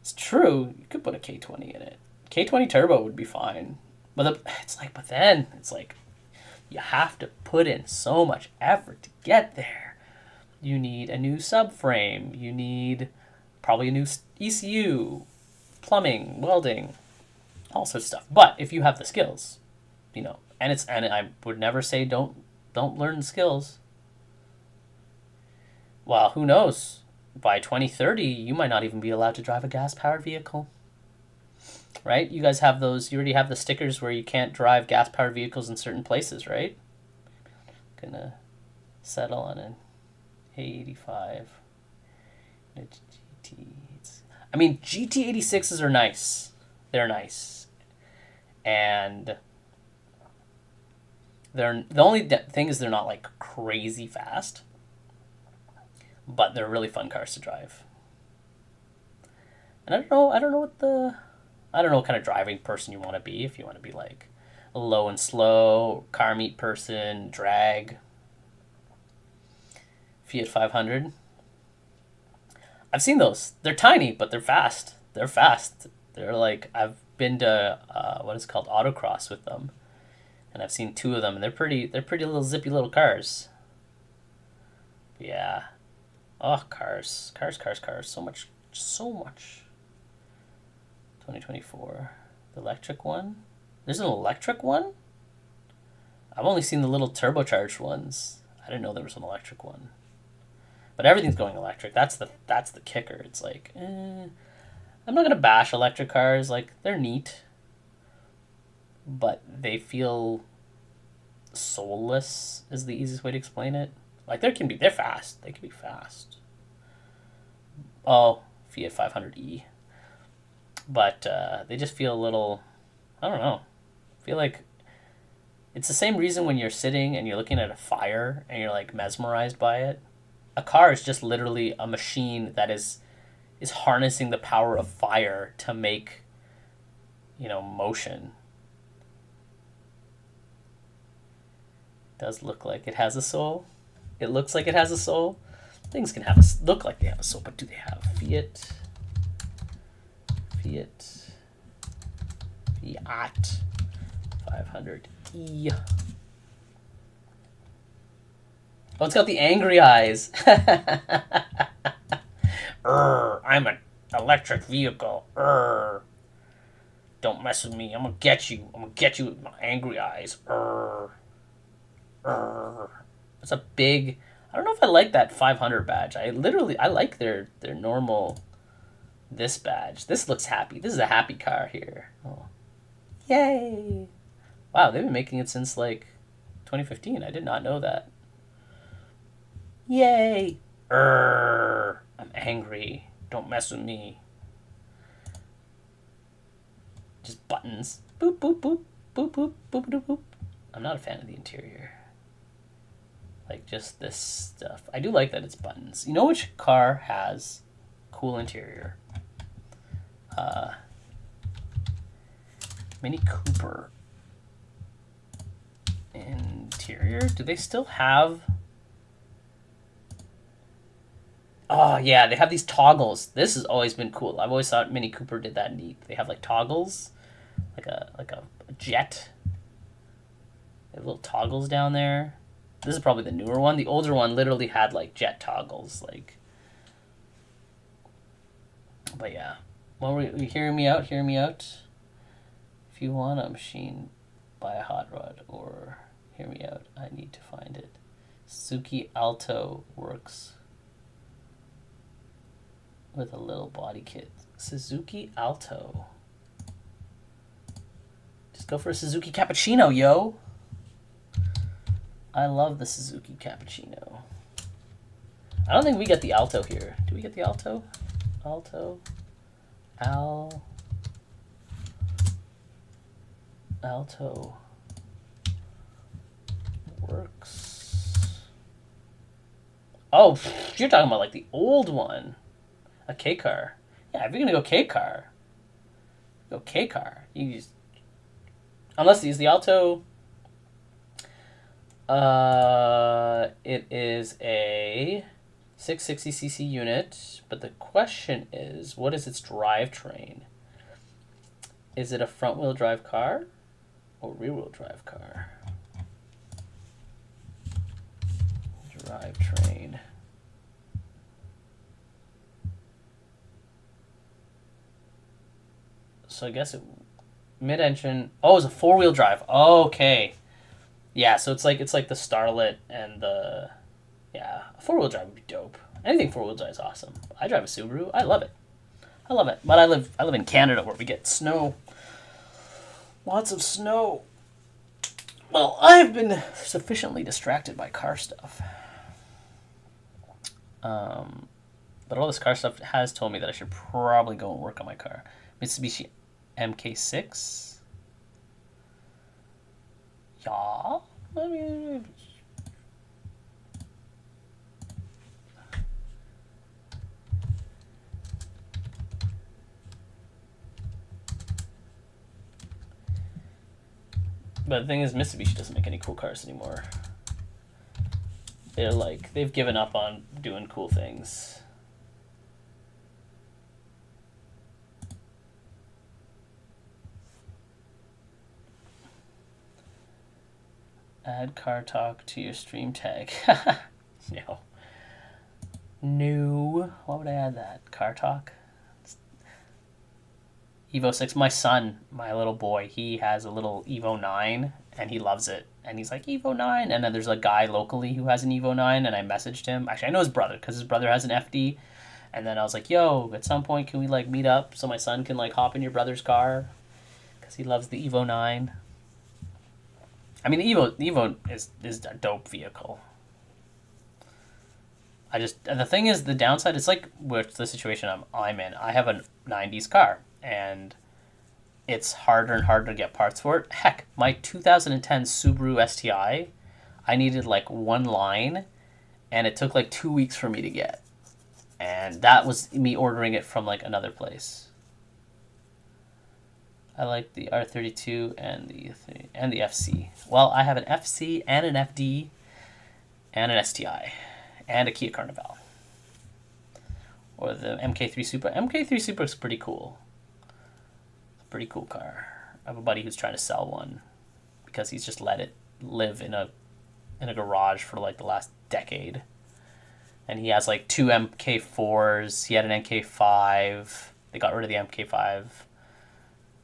It's true. You could put a K20 in it. K20 turbo would be fine. But then it's like you have to put in so much effort to get there. You need a new subframe. You need probably a new ECU, plumbing, welding, all sorts of stuff. But if you have the skills, and I would never say don't learn the skills. Well, who knows? By 2030, you might not even be allowed to drive a gas-powered vehicle. Right? You guys have those, you already have the stickers where you can't drive gas-powered vehicles in certain places, right? Gonna settle on an A85. I mean, GT86s are nice. They're nice. And the only thing is they're not like crazy fast. But they're really fun cars to drive. And I don't know what kind of driving person you want to be. If you want to be like a low and slow, car meet person, drag. Fiat 500. I've seen those. They're tiny, but they're fast. They're fast. They're like, I've been to what is called autocross with them. And I've seen 2 of them, and they're pretty little zippy little cars. Yeah. Oh, cars. So much. 2024. The electric one? There's an electric one? I've only seen the little turbocharged ones. I didn't know there was an electric one. But everything's going electric. That's the kicker. It's like, I'm not going to bash electric cars. Like, they're neat. But they feel soulless is the easiest way to explain it. Like, they're fast. They can be fast. Oh, Fiat 500e. But they just feel a little, I don't know. I feel like it's the same reason when you're sitting and you're looking at a fire and you're like mesmerized by it. A car is just literally a machine that is harnessing the power of fire to make, motion. It does look like it has a soul. It looks like it has a soul. Things can look like they have a soul, but do they have? Fiat 500e. Oh, it's got the angry eyes. I'm an electric vehicle. Don't mess with me. I'm gonna get you. I'm gonna get you with my angry eyes. It's a big. I don't know if I like that 500 badge. I like their normal. This badge. This looks happy. This is a happy car here. Oh, yay! Wow, they've been making it since like 2015. I did not know that. Yay! I'm angry. Don't mess with me. Just buttons. Boop, boop, boop. Boop, boop, boop, boop, boop. I'm not a fan of the interior. Like, just this stuff. I do like that it's buttons. You know which car has cool interior? Mini Cooper. Interior? Do they still have... Oh, yeah, they have these toggles. This has always been cool. I've always thought Mini Cooper did that neat. They have, like, toggles. Like a jet. They have little toggles down there. This is probably the newer one. The older one literally had, like, jet toggles. Like... But, yeah. Well, were you hearing me out? Hearing me out? If you want a machine, buy a hot rod. Or, hear me out, I need to find it. Suzuki Alto works with a little body kit. Suzuki Alto. Just go for a Suzuki Cappuccino, yo. I love the Suzuki Cappuccino. I don't think we get the Alto here. Do we get the Alto? Alto. Alto. Works. Oh, you're talking about like the old one. A K car. Yeah, if you're gonna go K car, go K car. You just, unless these the Alto. It is a 660cc unit, but the question is, what is its drivetrain? Is it a front-wheel drive car or rear-wheel drive car? Drivetrain. So I guess mid-engine. Oh, it's a four-wheel drive. Okay. Yeah, so it's like the Starlet and the, yeah, a four-wheel drive would be dope. Anything four-wheel drive is awesome. I drive a Subaru. I love it. I love it. But I live in Canada where we get snow. Lots of snow. Well, I've been sufficiently distracted by car stuff. But all this car stuff has told me that I should probably go and work on my car. Mitsubishi MK6. Yeah, I mean, but the thing is, Mitsubishi doesn't make any cool cars anymore. They've given up on doing cool things. Add car talk to your stream tag. No. No. Why would I add that? Car talk? Evo 6. My son, my little boy, he has a little Evo 9 and he loves it. And he's like, Evo 9. And then there's a guy locally who has an Evo 9 and I messaged him. Actually, I know his brother because his brother has an FD. And then I was like, yo, at some point can we like meet up so my son can like hop in your brother's car? Because he loves the Evo 9. I mean, the Evo is a dope vehicle. The thing is, the downside is like with the situation I'm in. I have a 90s car, and it's harder and harder to get parts for it. Heck, my 2010 Subaru STI, I needed like one line, and it took like 2 weeks for me to get. And that was me ordering it from like another place. I like the R32 and the FC. Well, I have an FC and an FD and an STI and a Kia Carnival. Or the MK3 Super. MK3 Super is pretty cool. It's a pretty cool car. I have a buddy who's trying to sell one because he's just let it live in a garage for like the last decade. And he has like two MK4s. He had an MK5. They got rid of the MK5.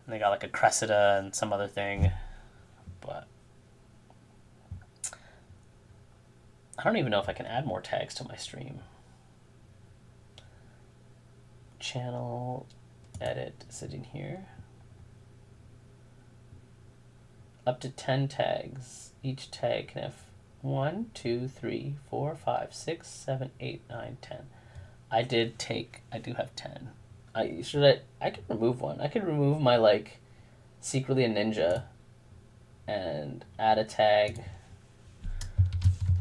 And they got like a Cressida and some other thing. But I don't even know if I can add more tags to my stream. Channel, edit, sitting here. Up to 10 tags. Each tag can have 1, 2, 3, 4, 5, 6, 7, 8, 9, 10. I do have 10. I could remove one. I could remove my like secretly a ninja and add a tag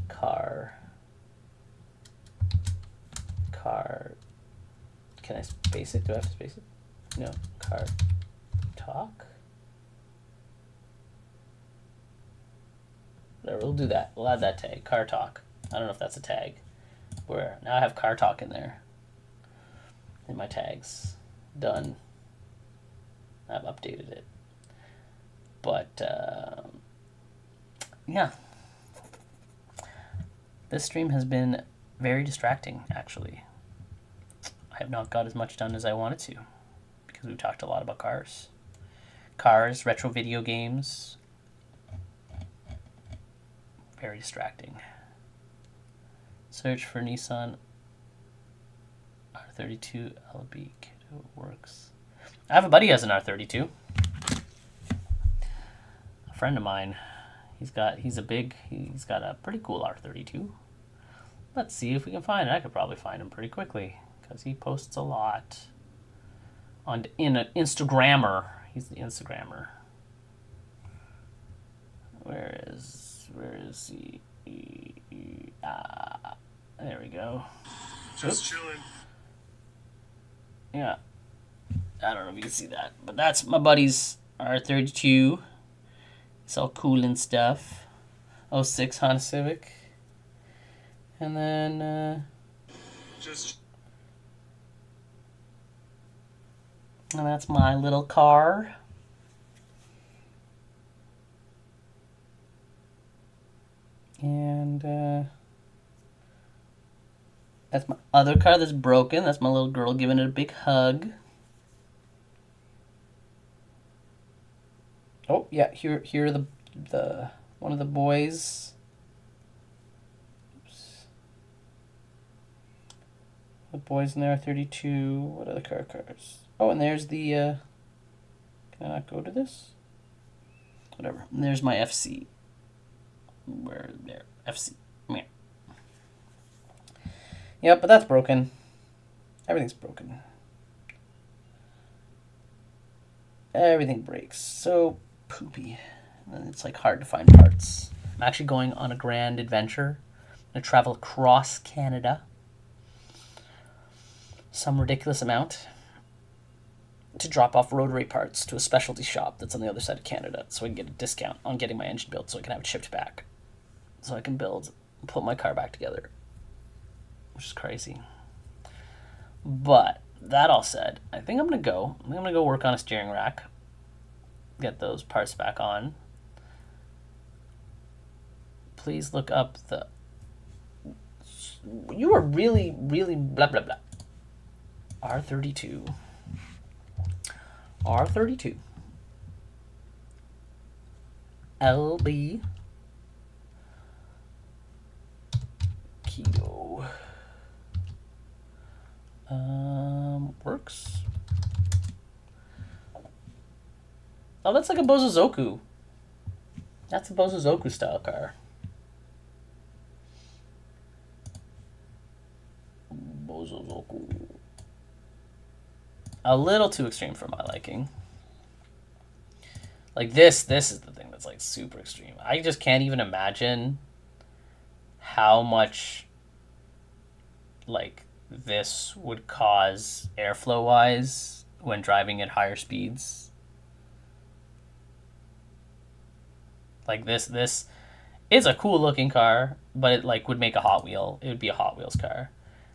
car. Can I space it? Do I have to space it? No. Car talk. Whatever, we'll do that. We'll add that tag. Car talk. I don't know if that's a tag. Where now I have car talk in there. In my tags. Done. I've updated it. But, yeah. This stream has been very distracting, actually. I have not got as much done as I wanted to. Because we've talked a lot about cars. Cars, retro video games. Very distracting. Search for Nissan R32 LB Kiddo works. I have a buddy who has an R32. A friend of mine. He's got a pretty cool R32. Let's see if we can find it. I could probably find him pretty quickly because he posts a lot in an Instagrammer. He's the Instagrammer. Where is he? There we go. Just chilling. Yeah. I don't know if you can see that, but that's my buddy's R32. It's all cool and stuff. 06 Honda Civic. And then, and that's my little car. And, that's my other car that's broken. That's my little girl giving it a big hug. Oh, yeah, here are the one of the boys. Oops. The boys in there are 32. What other cars? Oh, and there's the, can I not go to this? Whatever. And there's my FC. Where there? FC. Yeah. Yep, but that's broken. Everything's broken. Everything breaks. So poopy. And it's like hard to find parts. I'm actually going on a grand adventure. I'm going to travel across Canada. Some ridiculous amount. To drop off rotary parts to a specialty shop that's on the other side of Canada. So I can get a discount on getting my engine built so I can have it shipped back. So I can put my car back together. Which is crazy. But that all said, I think I'm gonna go work on a steering rack. Get those parts back on. Please look up the. You are really, really blah blah blah. R32. R32. LB. Keto. Works. Oh, that's like a Bozozoku. That's a Bozozoku style car. Bozozoku. A little too extreme for my liking. Like this is the thing that's like super extreme. I just can't even imagine how much like this would cause airflow wise when driving at higher speeds. Like this is a cool looking car, but it like would make a Hot Wheel. It would be a Hot Wheels car.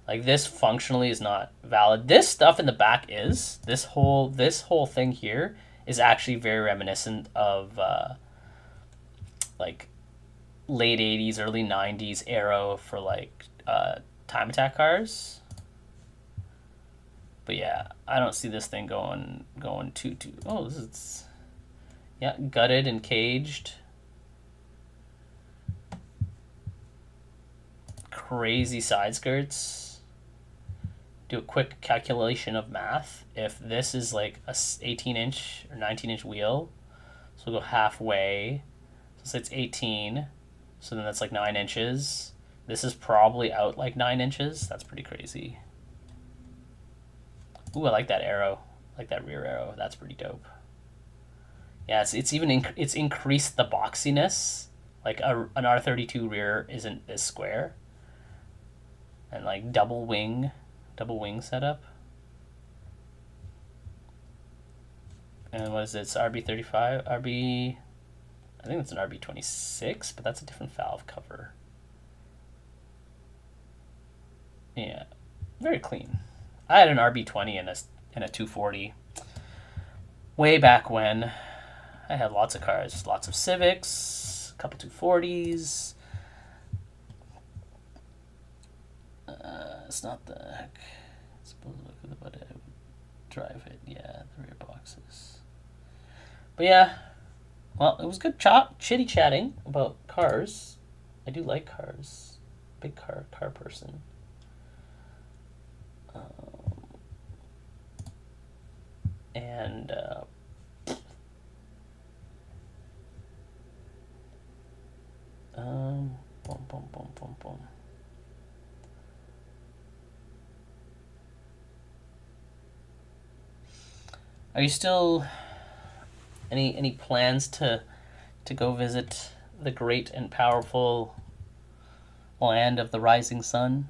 Like this functionally is not valid. This stuff in the back is this whole thing here is actually very reminiscent of like late 80s, early 90s Aero for like time attack cars. But yeah, I don't see this thing going too. Oh, this is gutted and caged. Crazy side skirts. Do a quick calculation of math. If this is like a 18-inch or 19-inch wheel, so we'll go halfway. So it's 18. So then that's like 9 inches. This is probably out like 9 inches. That's pretty crazy. Ooh, I like that arrow. I like that rear arrow. That's pretty dope. Yeah, it's even it's increased the boxiness. Like an R32 rear isn't as square. And like double wing setup. And what is it? It's RB35, I think it's an RB26, but that's a different valve cover. Yeah, very clean. I had an RB20 in a 240 way back when. I had lots of cars, lots of Civics, a couple 240s. It's not the heck. I suppose look at what I would drive it. Yeah, the rear boxes. But yeah, well, it was good chitty chatting about cars. I do like cars. Big car person. And Boom, boom, boom, boom, boom. Are you still any plans to go visit the great and powerful land of the rising sun?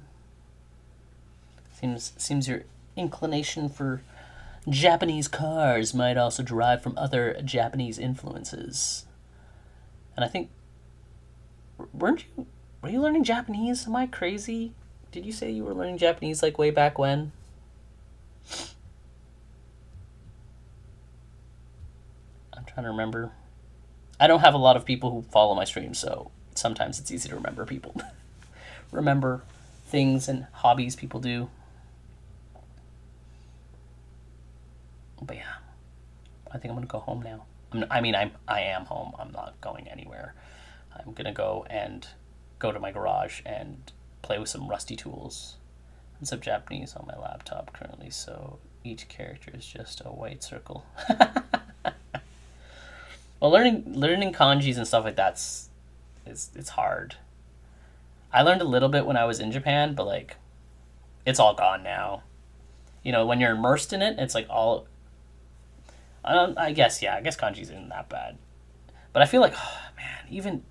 Seems your inclination for Japanese cars might also derive from other Japanese influences. And I think were you learning Japanese? Am I crazy? Did you say you were learning Japanese like way back when? I'm trying to remember. I don't have a lot of people who follow my stream, so sometimes it's easy to remember people. Remember things and hobbies people do. But yeah, I think I'm gonna go home now. I am home. I'm not going anywhere. I'm gonna go to my garage and play with some rusty tools and some Japanese on my laptop currently. So each character is just a white circle. Well, learning kanjis and stuff like that's it's hard. I learned a little bit when I was in Japan, but like it's all gone now. You know, when you're immersed in it, it's like all. I guess kanji isn't that bad, but I feel like, oh, man, even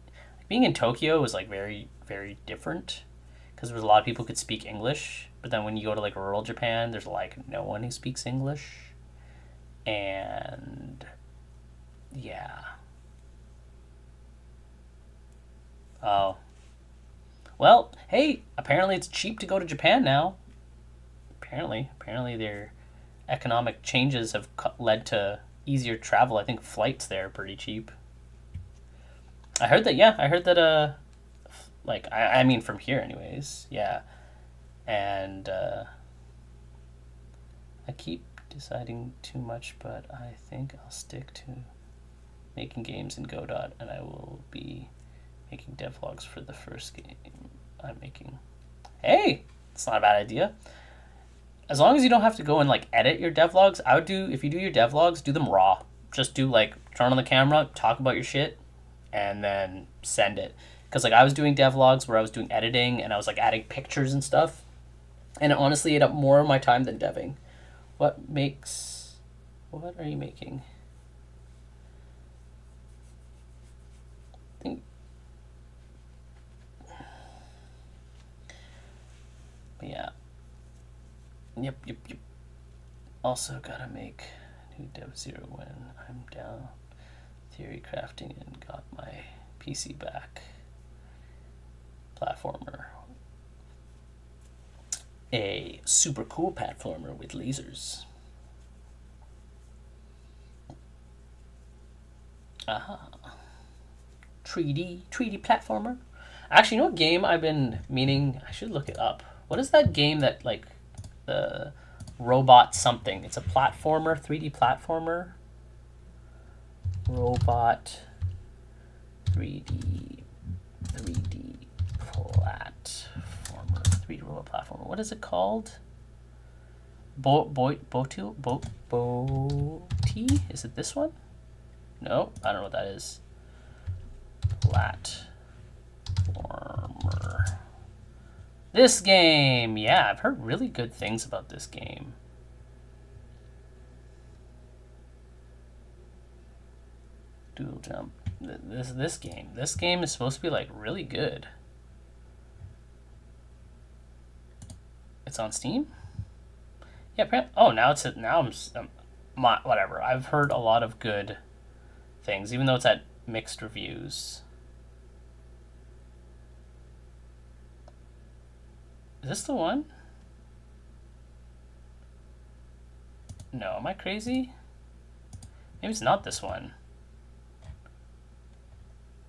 being in Tokyo was like very very different because there was a lot of people who could speak English, but then when you go to like rural Japan, there's like no one who speaks English, and yeah. Oh. Well, hey, apparently it's cheap to go to Japan now. Apparently their economic changes have led to easier travel. I think flights there are pretty cheap. I heard that like I mean from here anyways. Yeah. And I keep deciding too much, but I think I'll stick to making games in Godot, and I will be making devlogs for the first game I'm making. Hey, it's not a bad idea. As long as you don't have to go and like edit your devlogs, I would do, if you do your devlogs, do them raw. Just do like turn on the camera, talk about your shit, and then send it. Because like I was doing devlogs where I was doing editing and I was like adding pictures and stuff, and it honestly ate up more of my time than deving. What are you making? I think. But yeah. Yep. Also gotta make new Dev Zero when I'm down theory crafting and got my PC back. Platformer. A super cool platformer with lasers. Aha. 3D platformer. Actually, you know what game I've been meaning? I should look it up. What is that game that like the robot something? It's a platformer, 3D platformer. Robot 3D platformer. 3D robot platformer. What is it called? Boti? Is it this one? No, I don't know what that is. Platformer. This game, yeah, I've heard really good things about this game. Dual jump. This game is supposed to be like really good. It's on Steam. Yeah. Oh, now whatever. I've heard a lot of good things, even though it's at mixed reviews. Is this the one? No, am I crazy? Maybe it's not this one.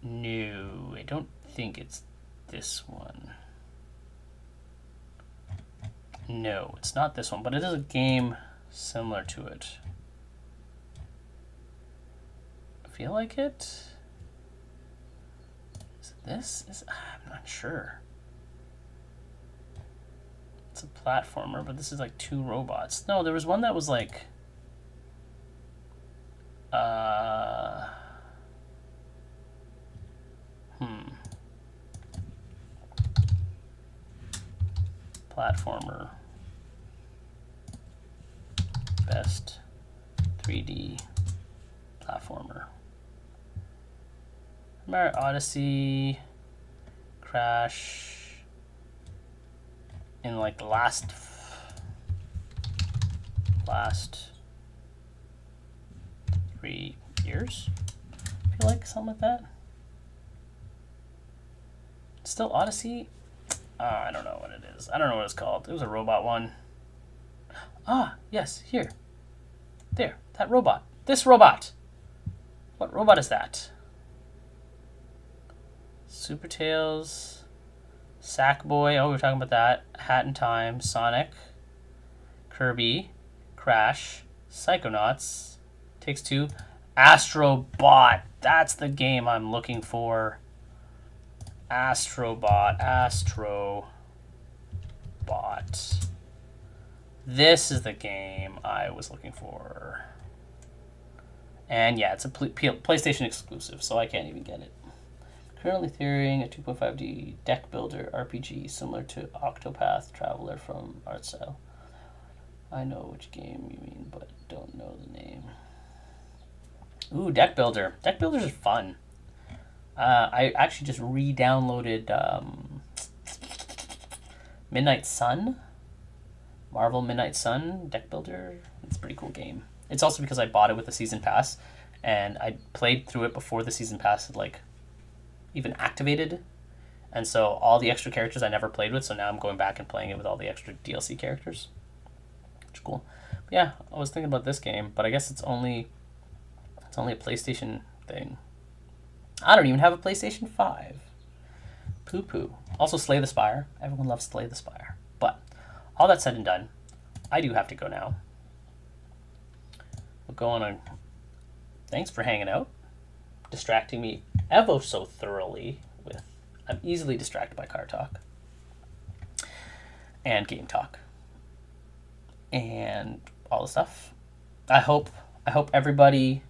No, I don't think it's this one. No, it's not this one, but it is a game similar to it. I feel like it. Is it this? I'm not sure. It's a platformer, but this is like two robots. No, there was one that was like platformer. Best 3D platformer. Mario Odyssey, Crash, in like the last 3 years. I feel like something like that. Still Odyssey? I don't know what it is. I don't know what it's called. It was a robot one. Ah, yes, here. There, that robot. This robot. What robot is that? Super Tails, Sackboy. Oh, we were talking about that. Hat in Time, Sonic, Kirby, Crash, Psychonauts, Takes Two, Astrobot. That's the game I'm looking for. Astrobot. This is the game I was looking for. And yeah, it's a PlayStation exclusive, so I can't even get it. Currently theorying a 2.5D deck builder RPG similar to Octopath Traveler from Artstyle. I know which game you mean, but don't know the name. Ooh, deck builder. Deck builders are fun. I actually just re-downloaded Midnight Sun. Marvel Midnight Sun deck builder. It's a pretty cool game. It's also because I bought it with the season pass, and I played through it before the season pass had like even activated, and so all the extra characters I never played with, so now I'm going back and playing it with all the extra DLC characters, which is cool. But yeah, I was thinking about this game, but I guess it's only a PlayStation thing. I don't even have a PlayStation 5. Poo-poo. Also, Slay the Spire. Everyone loves Slay the Spire. But all that said and done, I do have to go now. We'll go on a... Thanks for hanging out. Distracting me ever so thoroughly with... I'm easily distracted by car talk. And game talk. And all the stuff. I hope everybody,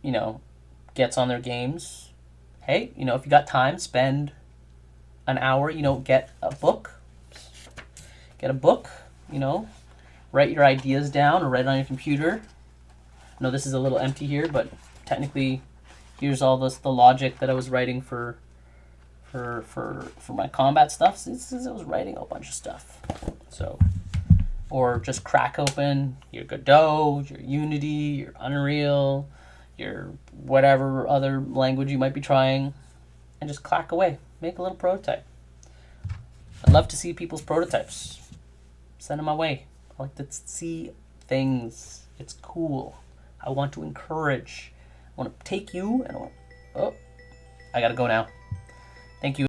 you know, gets on their games. Hey, you know, if you got time, spend an hour, you know, get a book, you know, write your ideas down or write it on your computer. I know this is a little empty here, but technically here's all the logic that I was writing for my combat stuff. Since I was writing a bunch of stuff. So, or just crack open your Godot, your Unity, your Unreal, your whatever other language you might be trying, and just clack away. Make a little prototype. I'd love to see people's prototypes. Send them my way. I like to see things. It's cool. I want to encourage. I want to take you and I gotta go now. Thank you.